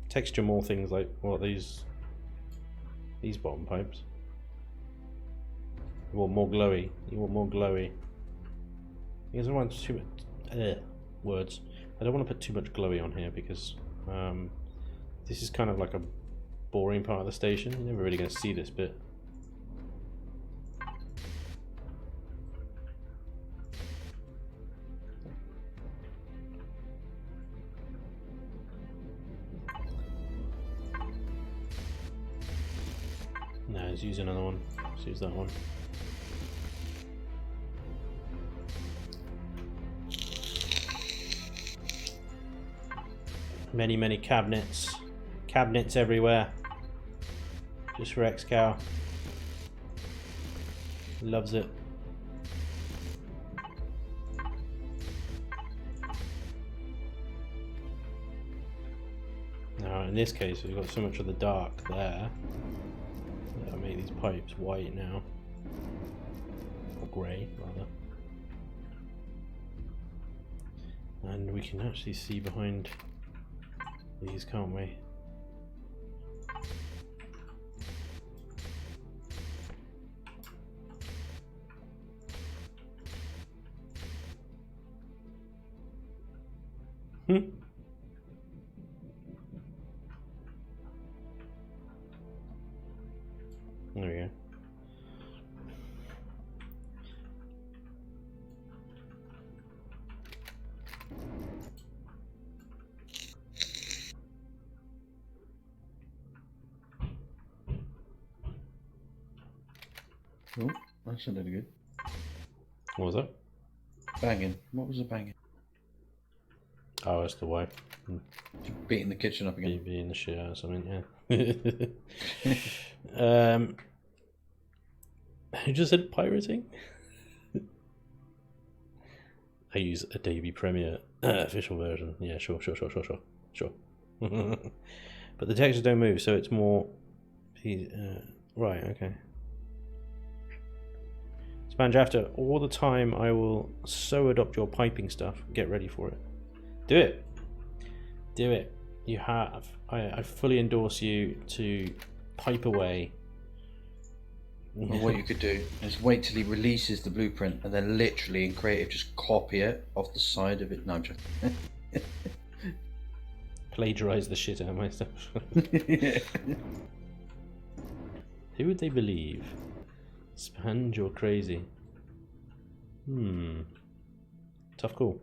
Texture more things like what these bottom pipes. You want more glowy. You want more glowy. I don't want too much words. I don't want to put too much glowy on here because this is kind of like a boring part of the station. You're never really going to see this bit. No, let's use another one. Let's use that one. Many cabinets. Cabinets everywhere. Just for Xcow. Loves it. Now in this case we've got so much of the dark there. I'll make these pipes white now. Or grey rather. And we can actually see behind these, can't we? There we go. Oh, that sounded good. What was that? Banging. What was the banging? Oh, that's the wife. Beating the kitchen up again. Being the shit out of something, yeah. Who just said pirating? I use Adobe Premiere official version. Yeah, sure. But the textures don't move, so it's more. Right, okay. Spanj, after all the time I will so adopt your piping stuff. Get ready for it. Do it. Do it. You have. I fully endorse you to pipe away. Well, what you could do is wait till he releases the blueprint and then literally in creative just copy it off the side of it. No, I'm joking. Plagiarize the shit out of my stuff. Who would they believe? Spanj or crazy? Tough call.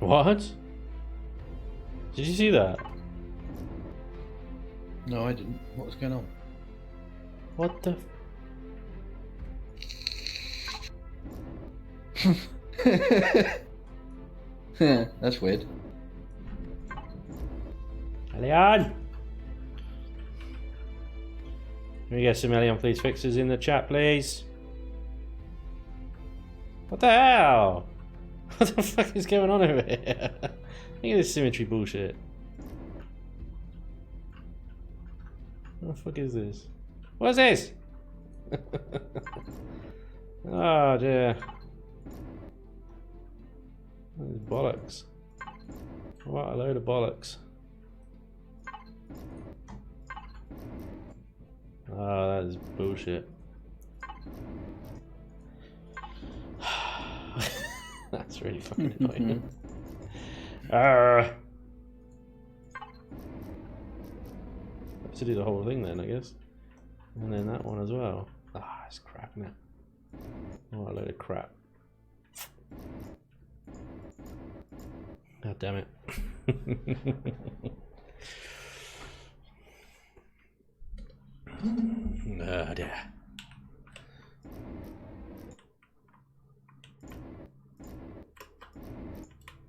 What? Did you see that? No, I didn't. What was going on? What the? That's weird. Elian! Can we get some Elian please fixes in the chat, please? What the hell? What the fuck is going on over here? Look at this symmetry bullshit. What the fuck is this? What is this? Oh dear. That is bollocks. What a load of bollocks. Oh, that is bullshit. That's really fucking annoying. Have to do the whole thing then, I guess. And then that one as well. Ah, it's crap, isn't it? What a load of crap. God damn it. Oh dear.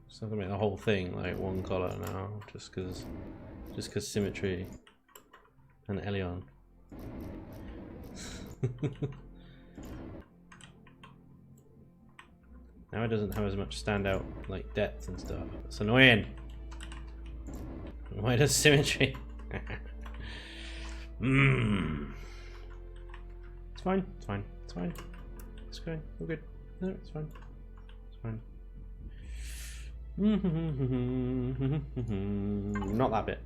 So I'm gonna make the whole thing like one colour now, just cause Symmetry and Elion. Now it doesn't have as much standout like depth and stuff. It's annoying. Why does Symmetry? It's fine. It's fine. It's fine. It's okay. We're good. No, it's fine. It's fine. Not that bit.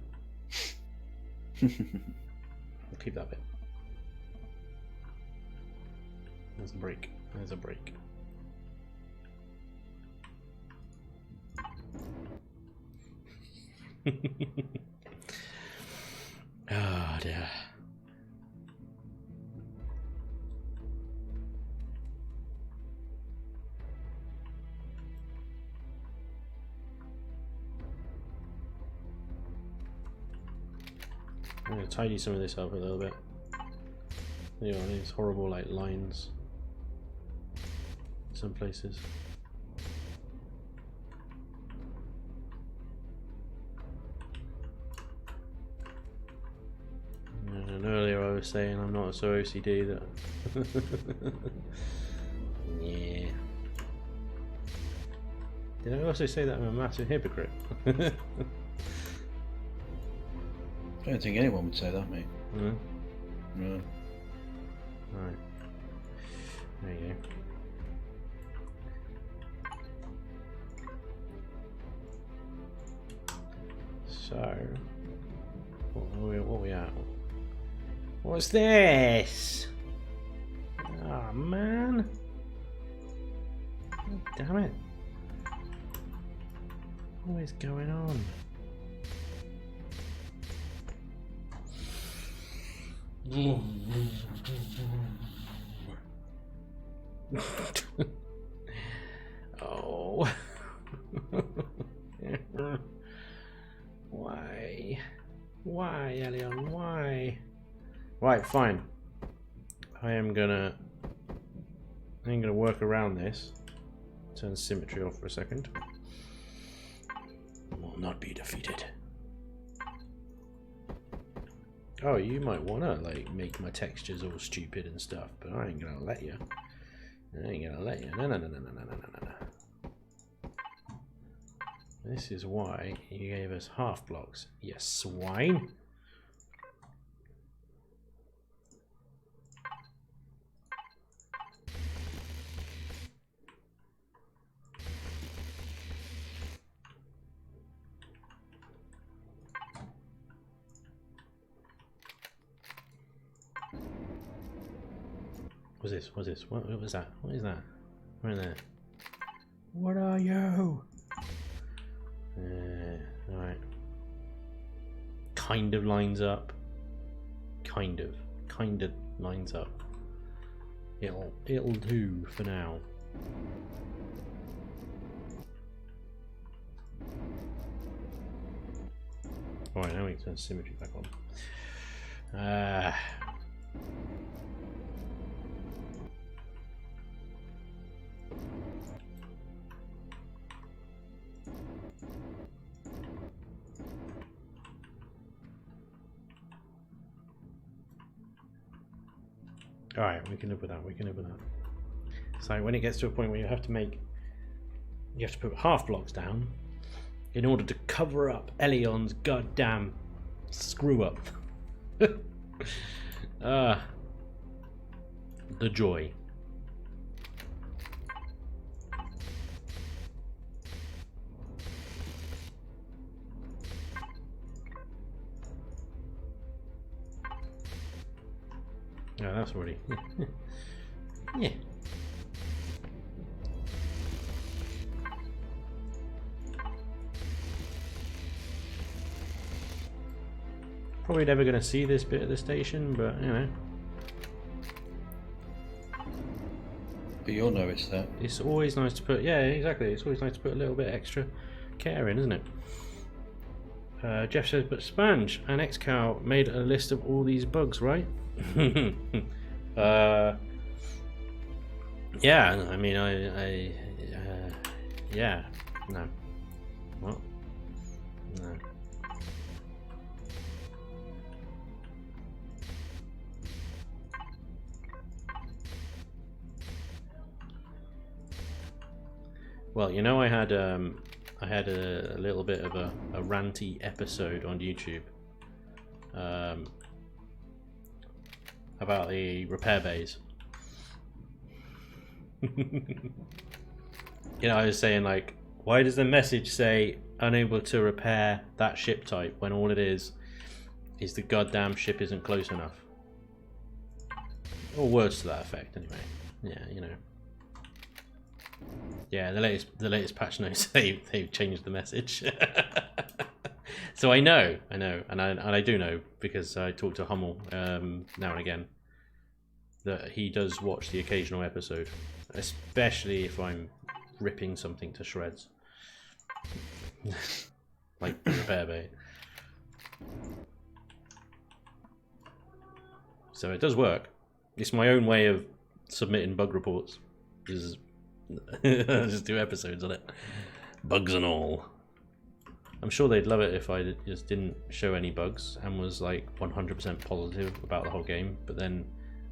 I'll keep that bit. There's a break. There's a break. Oh dear. I'm going to tidy some of this up a little bit. You know, these horrible like lines in some places. And earlier I was saying I'm not so OCD that yeah. Did I also say that I'm a massive hypocrite? I don't think anyone would say that, mate. No? No. Right. There you go. So, what are we at? What's this? Oh man! Oh, damn it! What is going on? Oh. Why? Why, Elion? Why? Right, fine. I'm gonna work around this. Turn Symmetry off for a second. Will not be defeated. Oh, you might wanna like make my textures all stupid and stuff, but I ain't gonna let you. I ain't gonna let you. No. This is why you gave us half blocks, you swine. What's this? What's this? What was that? What is that? Right there. What are you? Alright. Kind of lines up. Kind of lines up. It'll do for now. Alright, now we can turn Symmetry back on. Alright, we can live with that, So when it gets to a point where you have to put half blocks down in order to cover up Elion's goddamn screw up. The joy. Yeah, that's already. Yeah. Probably never going to see this bit of the station, but you know. But you'll know it's there. It's always nice to put, yeah, exactly. It's always nice to put a little bit extra care in, isn't it? Jeff says, but Spanj and Xcow made a list of all these bugs, right? Yeah, I mean, yeah, no. What? No. Well, you know, I had a little bit of a ranty episode on YouTube about the repair bays. You know, I was saying, like, why does the message say unable to repair that ship type when all it is the goddamn ship isn't close enough? Or words to that effect, anyway. Yeah, you know. Yeah, the latest patch notes they've changed the message. So I know, and I do know because I talk to Hummel now and again that he does watch the occasional episode, especially if I'm ripping something to shreds, like the repair bay. So it does work. It's my own way of submitting bug reports. Just do episodes on it, bugs and all. I'm sure they'd love it if I just didn't show any bugs and was like 100% positive about the whole game, but then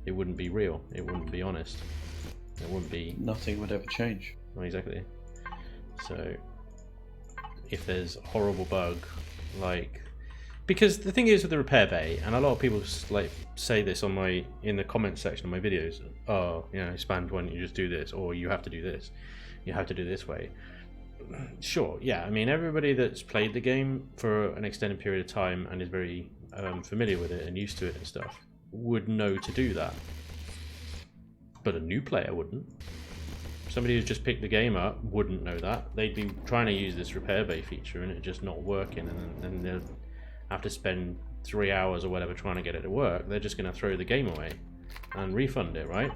it wouldn't be real, it wouldn't be honest, it wouldn't be... Nothing would ever change. Well, exactly. So if there's a horrible bug, like... Because the thing is with the repair bay, and a lot of people like say this on in the comments section of my videos, oh, you know, Spanj, why don't you just do this, or you have to do this, you have to do this way. Sure, yeah, I mean, everybody that's played the game for an extended period of time and is very familiar with it and used to it and stuff would know to do that. But a new player wouldn't. Somebody who's just picked the game up wouldn't know that. They'd be trying to use this repair bay feature and it just not working, and then they'll have to spend 3 hours or whatever trying to get it to work. They're just going to throw the game away and refund it, right?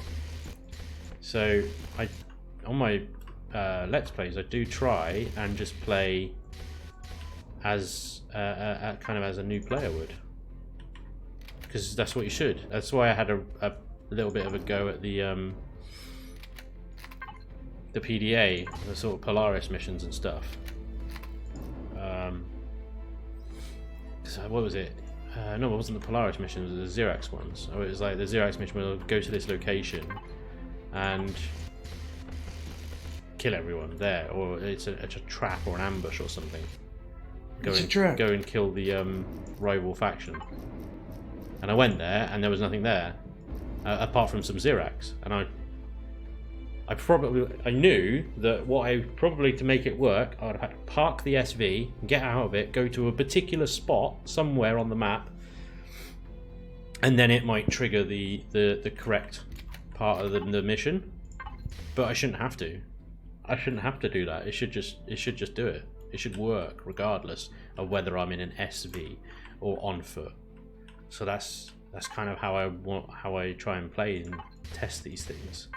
So on my Let's Plays, I do try and just play as kind of as a new player would, because that's what you should. That's why I had a little bit of a go at the PDA, the sort of Polaris missions and stuff. So what was it? No, it wasn't the Polaris missions, it was the Xerax ones. Oh, it was like the Xerax mission will go to this location and kill everyone there, or it's a trap or an ambush or something. Go and kill the rival faction. And I went there and there was nothing there apart from some Xerax, and I knew that to make it work, I'd have had to park the SV, get out of it, go to a particular spot somewhere on the map, and then it might trigger the correct part of the mission. But I shouldn't have to. I shouldn't have to do that. It should just do it. It should work regardless of whether I'm in an SV or on foot. So that's kind of how I try and play and test these things.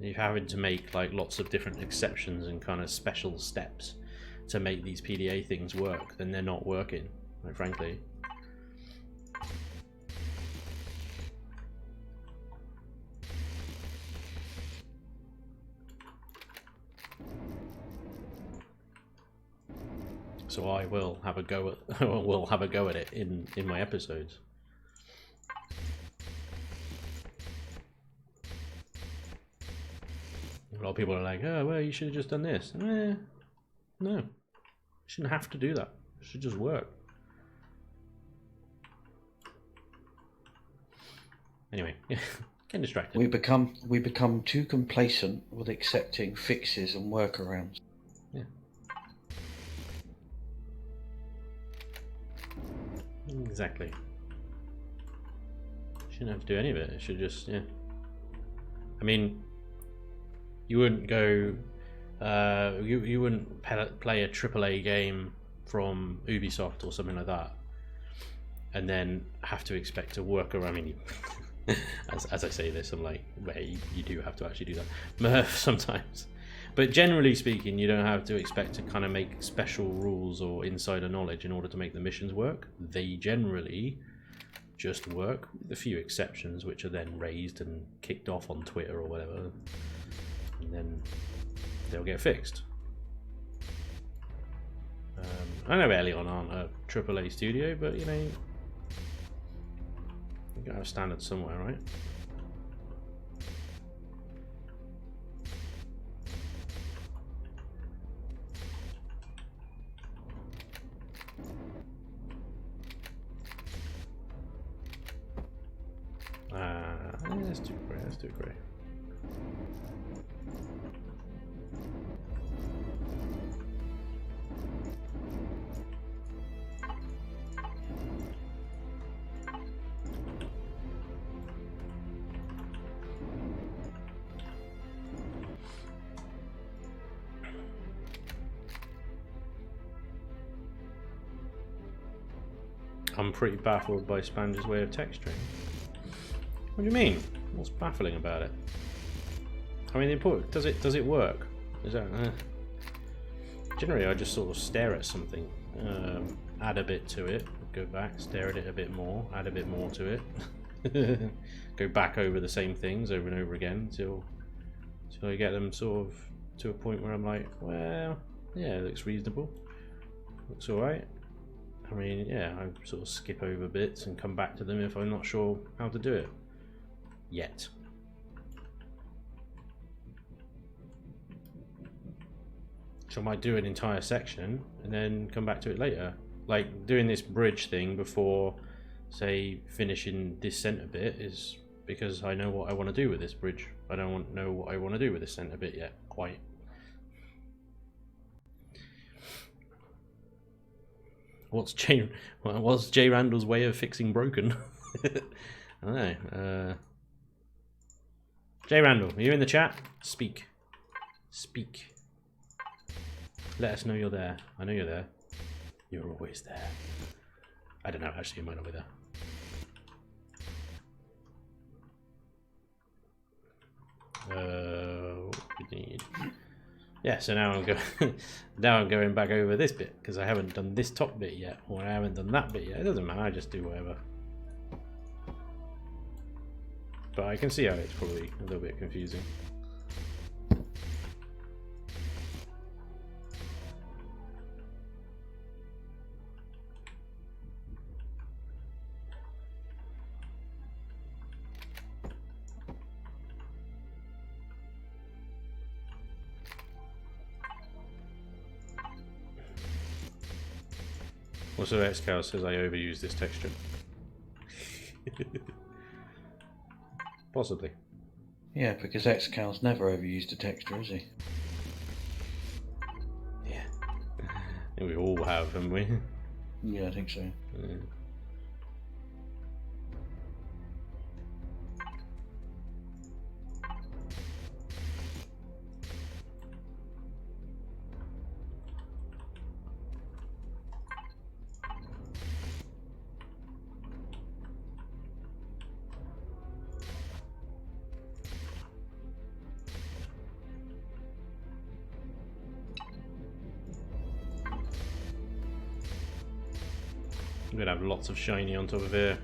You're having to make like lots of different exceptions and kind of special steps to make these PDA things work, then they're not working, quite frankly. So I will have a go at it in my episodes. A lot of people are like, oh, well, you should have just done this. No. You shouldn't have to do that. It should just work. Anyway, getting distracted. We become too complacent with accepting fixes and workarounds. Yeah. Exactly. shouldn't have to do any of it. It should just, yeah. I mean, you wouldn't go, you wouldn't play a AAA game from Ubisoft or something like that, and then have to expect to work around. I mean, as I say this, I'm like, well, you do have to actually do that sometimes. But generally speaking, you don't have to expect to kind of make special rules or insider knowledge in order to make the missions work. They generally just work, with a few exceptions, which are then raised and kicked off on Twitter or whatever, and then they'll get fixed. I know Elion aren't a AAA studio, but you know, you gotta have standards somewhere, right? Let's do grey, let's do grey. I'm pretty baffled by Spanj's way of texturing. What do you mean? What's baffling about it? I mean, does it work? Is that generally I just sort of stare at something, add a bit to it, go back, stare at it a bit more, add a bit more to it, go back over the same things over and over again until I get them sort of to a point where I'm like, well, yeah, it looks reasonable, looks all right. I mean, yeah, I sort of skip over bits and come back to them if I'm not sure how to do it yet. So I might do an entire section and then come back to it later. Like doing this bridge thing before, say, finishing this center bit is because I know what I want to do with this bridge. I don't know what I want to do with this center bit yet, quite. What's Jay Randall's way of fixing broken? I don't know. Jay Randall, are you in the chat? Speak. Speak. Let us know you're there. I know you're there. You're always there. I don't know, actually, you might not be there. What do we need? Yeah, so now I'm going back over this bit because I haven't done this top bit yet, or I haven't done that bit yet. It doesn't matter, I just do whatever. But I can see how it's probably a little bit confusing. Also, Xcal says I overuse this texture. Possibly. Yeah, because Xcal's never overused a texture, has he? Yeah. I think we all have, haven't we? Yeah, I think so. Yeah. I'm gonna have lots of shiny on top of here.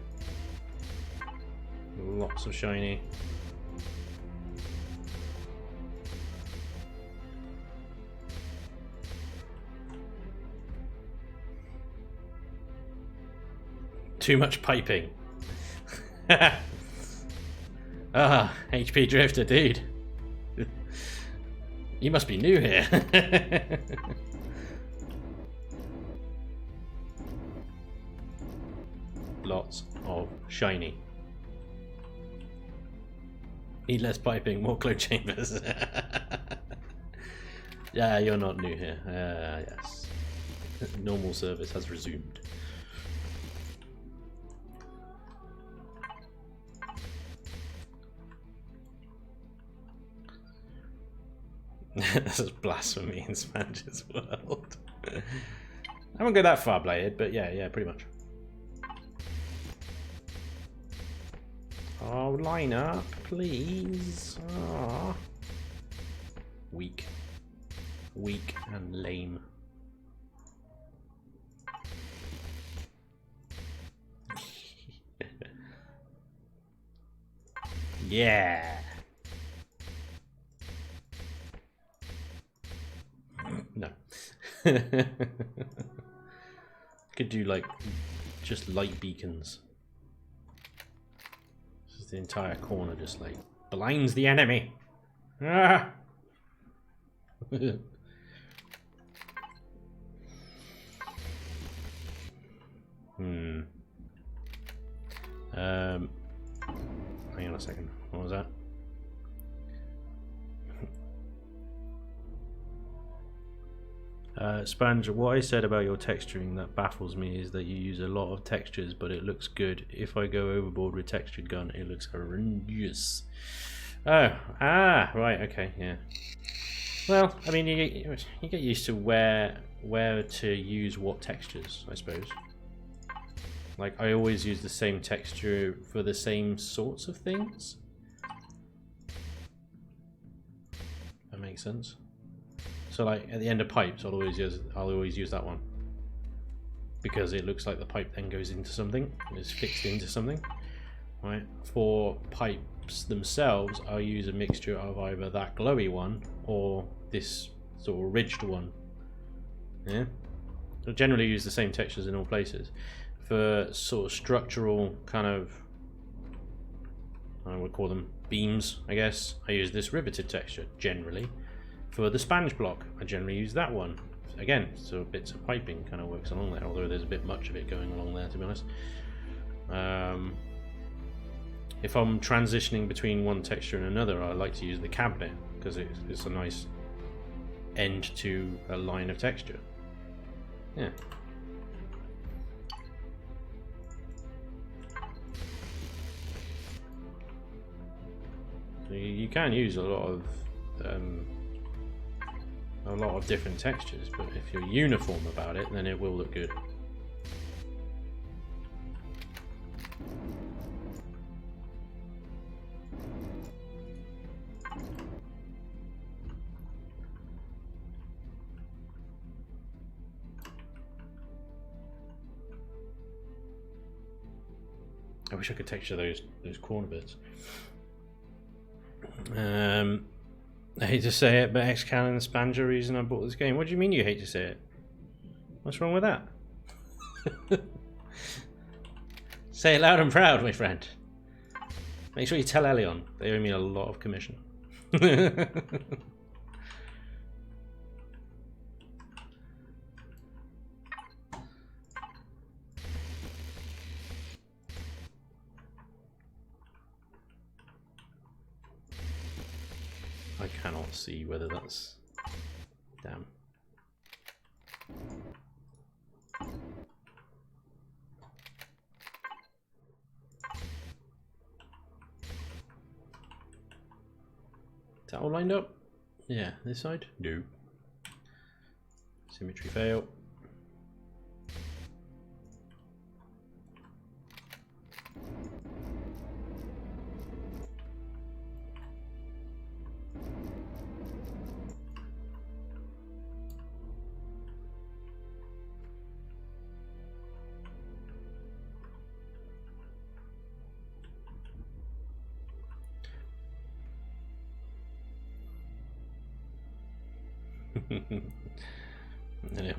Lots of shiny. Too much piping. Ah, HP Drifter, dude. You must be new here. Lots of shiny. Need less piping, more cloak chambers. Yeah, you're not new here. Yes. Normal service has resumed. This is blasphemy in Spanj's world. I won't go that far, Blade, but yeah, pretty much. Oh, line up, please. Oh. Weak. Weak and lame. Yeah. No. Could do like just light beacons. This is the entire corner just like blinds the enemy. Ah! Hang on a second. What was that? Spanj, what I said about your texturing that baffles me is that you use a lot of textures, but it looks good. If I go overboard with textured gun, it looks horrendous. Oh, right, okay, yeah. Well, I mean, you get used to where to use what textures, I suppose. Like, I always use the same texture for the same sorts of things. That makes sense. So, like, at the end of pipes, I'll always use that one. Because it looks like the pipe then goes into something, is fixed into something. Right? For pipes themselves, I'll use a mixture of either that glowy one or this sort of ridged one. Yeah? I generally use the same textures in all places. For sort of structural kind of, I would call them beams, I guess, I use this riveted texture generally. For the Spanj block, I generally use that one. Again, so bits of piping kind of works along there, although there's a bit much of it going along there, to be honest. If I'm transitioning between one texture and another, I like to use the cabinet because it's a nice end to a line of texture. Yeah. So you can use a lot of different textures, but if you're uniform about it, then it will look good. I wish I could texture those corner bits. I hate to say it, but X-Cannon and Spanj are the reason I bought this game. What do you mean you hate to say it? What's wrong with that? Say it loud and proud, my friend. Make sure you tell Elion. They owe me a lot of commission. I cannot see whether that's... Damn. Is that all lined up? Yeah, this side? No. Symmetry fail.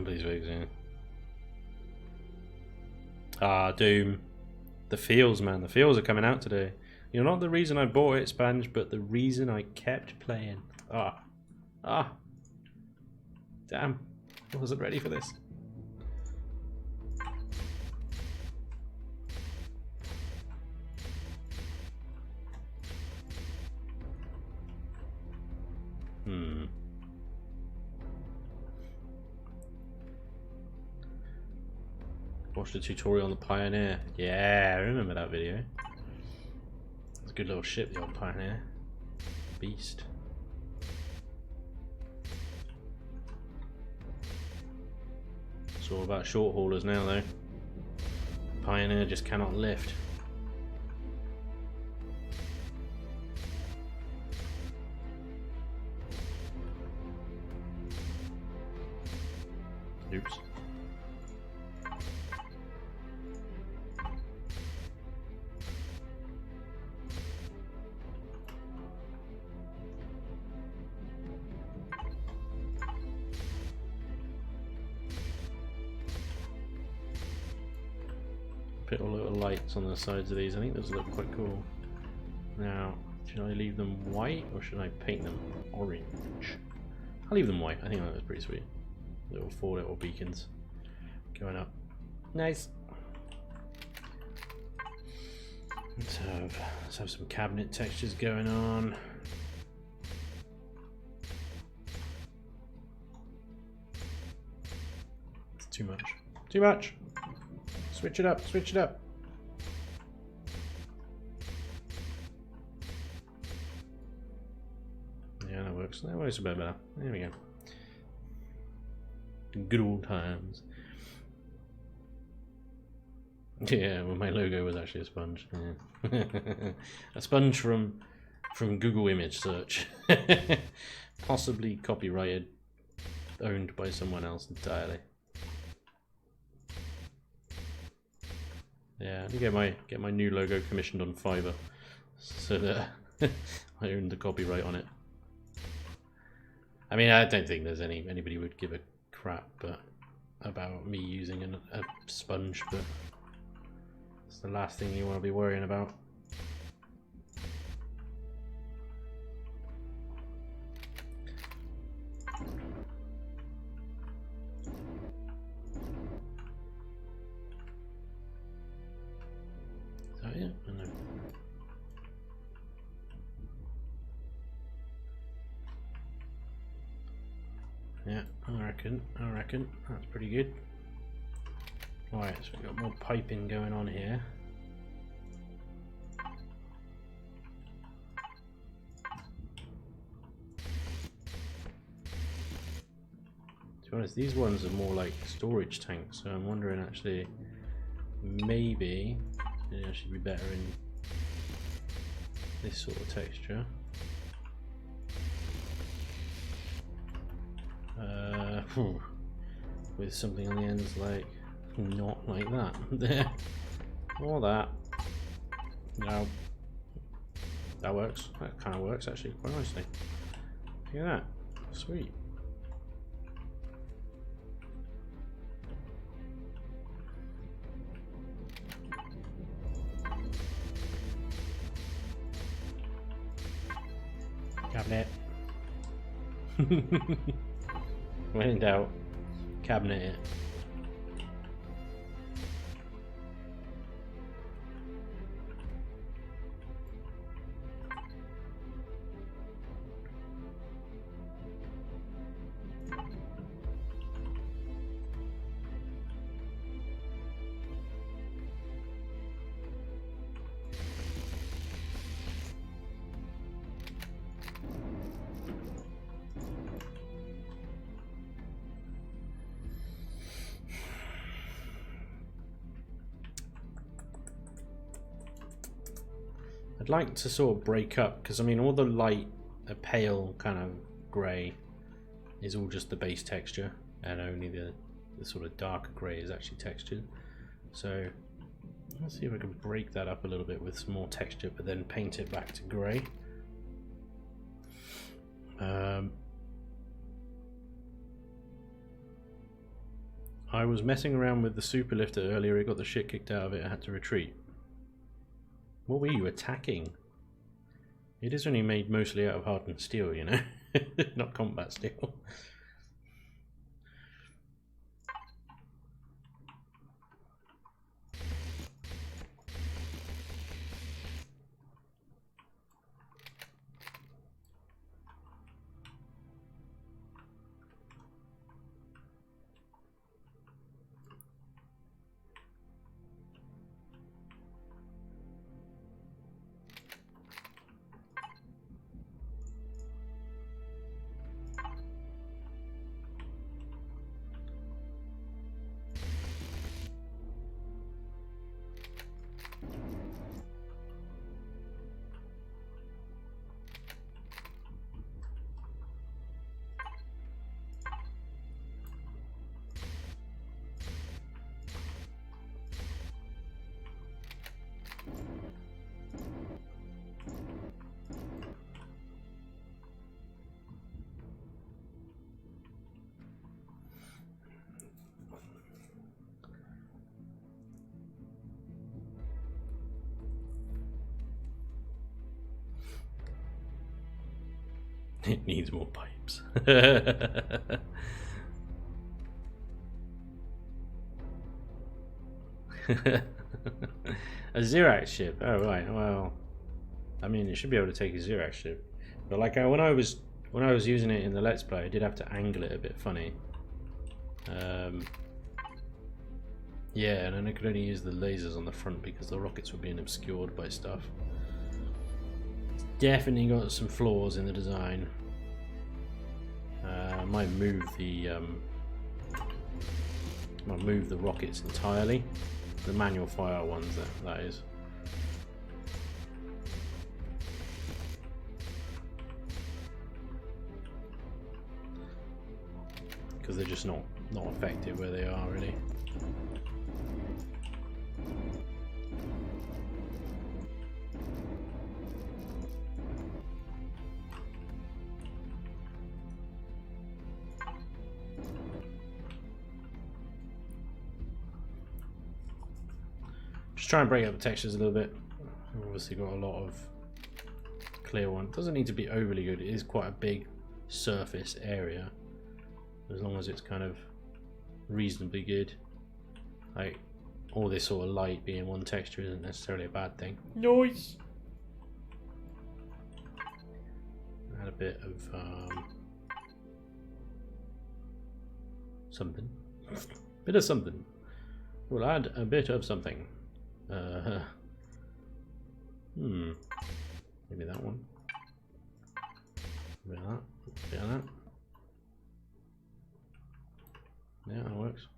Please wait, yeah. Ah, Doom. The feels, man. The feels are coming out today. You're not the reason I bought it, Spanj, but the reason I kept playing. Ah. Damn. I wasn't ready for this. Watched the tutorial on the Pioneer. Yeah, I remember that video. It's a good little ship, the old Pioneer. Beast. It's all about short haulers now, though. Pioneer just cannot lift. Oops. Put all little lights on the sides of these. I think those look quite cool. Now, should I leave them white or should I paint them orange? I'll leave them white. I think that was pretty sweet. Four little beacons going up. Nice. Let's have some cabinet textures going on. It's too much. Too much. Switch it up. Switch it up. Yeah, that works. That works a bit better. There we go. Good old times. Yeah, well, my logo was actually a sponge. Yeah. A sponge from Google image search. Possibly copyrighted, owned by someone else entirely. Yeah, I need to get my new logo commissioned on Fiverr, so that I own the copyright on it. I mean, I don't think there's anybody would give a crap about me using a sponge, but it's the last thing you want to be worrying about. Is that it? I know. Yeah, I reckon that's pretty good. Alright, so we've got more piping going on here. To be honest, these ones are more like storage tanks, so I'm wondering actually maybe I should be better in this sort of texture. With something on the ends like not like that. There. Or that. No. That works. That kind of works actually quite nicely. Look at that. Sweet. Cabinet. When in doubt, cabinet it. I'd like to sort of break up, because I mean all the light, a pale kind of grey is all just the base texture, and only the sort of darker grey is actually textured. So let's see if I can break that up a little bit with some more texture, but then paint it back to grey. I was messing around with the super lifter earlier, it got the shit kicked out of it, I had to retreat. What were you attacking? It is only made mostly out of hardened steel, you know, not combat steel. It needs more pipes. A Xerax ship. Oh right. Well, I mean, it should be able to take a Xerax ship, but like when I was using it in the Let's Play, I did have to angle it a bit funny. Yeah, and then I could only use the lasers on the front because the rockets were being obscured by stuff. It's definitely got some flaws in the design. I might move the rockets entirely. The manual fire ones, that is. Because they're just not effective where they are, really. Just try and break up the textures a little bit. I've obviously got a lot of clear one. It doesn't need to be overly good. It is quite a big surface area. As long as it's kind of reasonably good. Like, all this sort of light being one texture isn't necessarily a bad thing. Noise. Add a bit of something. Bit of something. We'll add a bit of something. Maybe that one. Maybe that. Maybe that. Yeah, that works.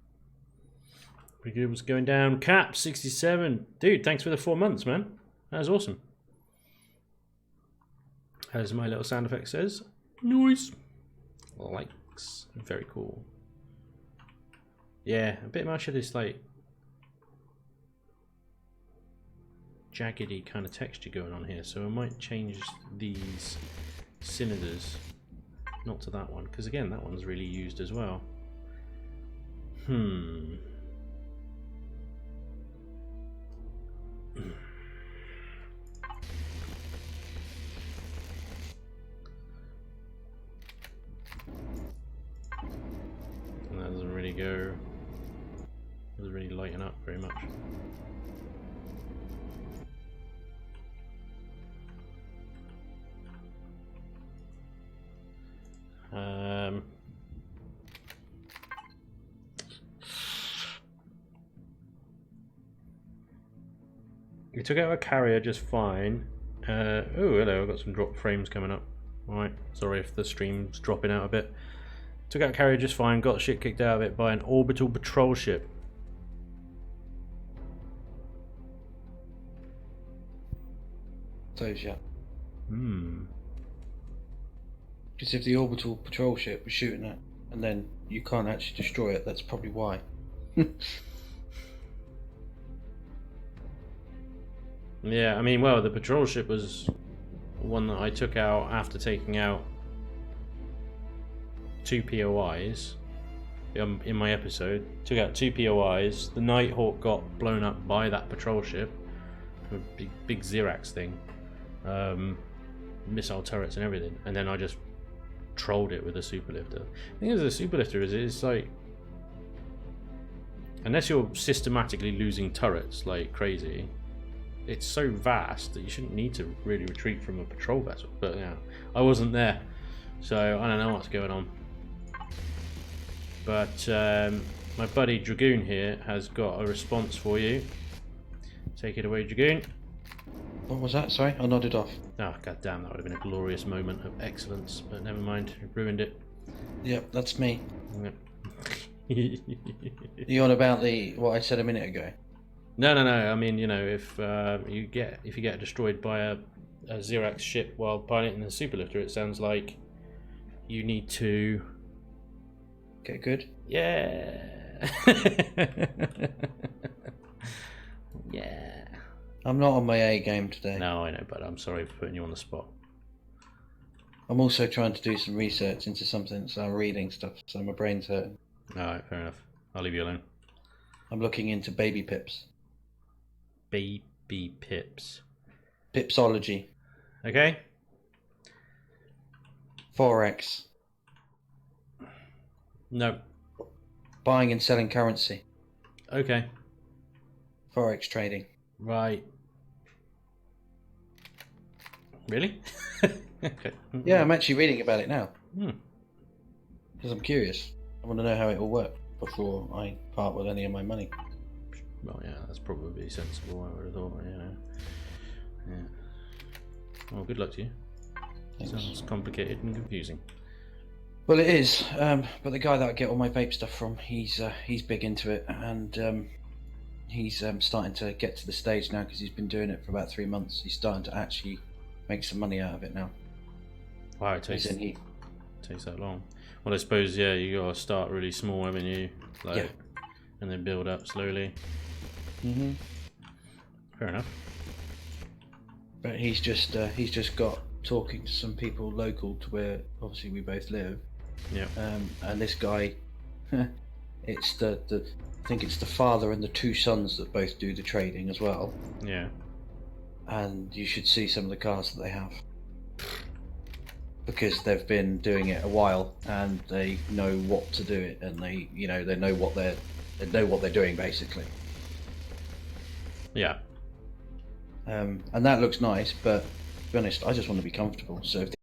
Pretty good. What's going down? Cap 67. Dude, thanks for the 4 months, man. That was awesome. As my little sound effect says, noise. Likes. Very cool. Yeah, a bit much of this like jaggedy kind of texture going on here, so I might change these cylinders, not to that one, because again that one's really used as well. And that doesn't really go, doesn't really lighten up very much. We took out a carrier just fine. Oh, hello, I've got some drop frames coming up. Alright, sorry if the stream's dropping out a bit. Took out a carrier just fine, got shit kicked out of it by an orbital patrol ship. Those, yeah. Hmm. Because if the orbital patrol ship was shooting it, and then you can't actually destroy it, that's probably why. Yeah, I mean, well, the patrol ship was one that I took out after taking out 2 POIs in my episode. Took out 2 POIs. The Nighthawk got blown up by that patrol ship. A big Xerax thing. Missile turrets and everything. And then I just trolled it with a superlifter. The thing is, the superlifter is it's like, unless you're systematically losing turrets like crazy, it's so vast that you shouldn't need to really retreat from a patrol vessel. But yeah, I wasn't there, so I don't know what's going on. But my buddy Dragoon here has got a response for you. Take it away, Dragoon. What was that? Sorry, I nodded off. Oh, god damn, that would have been a glorious moment of excellence, but never mind, you ruined it. Yep, that's me. Yep. You on about what I said a minute ago? No. I mean, you know, if you get destroyed by a Xerax ship while piloting a superlifter, it sounds like you need to get good. Yeah. Yeah. I'm not on my A game today. No, I know, but I'm sorry for putting you on the spot. I'm also trying to do some research into something, so I'm reading stuff, so my brain's hurting. Alright, fair enough. I'll leave you alone. I'm looking into baby pips. Baby pips. Pipsology. Okay. Forex. No. Buying and selling currency. Okay. Forex trading. Right. Really? Okay. Yeah, I'm actually reading about it now. Hmm. Because I'm curious. I want to know how it will work before I part with any of my money. Well, yeah, that's probably sensible. I would have thought. Yeah. Well, good luck to you. Thanks. Sounds complicated and confusing. Well, it is. But the guy that I get all my vape stuff from, he's big into it, and he's starting to get to the stage now because he's been doing it for about 3 months. He's starting to actually make some money out of it now. Wow, it takes As in takes that long. Well, I suppose you gotta start really small, haven't you? Like, Yeah. and then build up slowly. Mm-hmm. Fair enough. But he's just got talking to some people local to where obviously we both live. Yeah. And this guy, it's the I think it's the father and the 2 sons that both do the trading as well. Yeah. And you should see some of the cars that they have, because they've been doing it a while and they know what to do it, and they know what they're doing basically. Yeah. And that looks nice, but to be honest, I just want to be comfortable. So if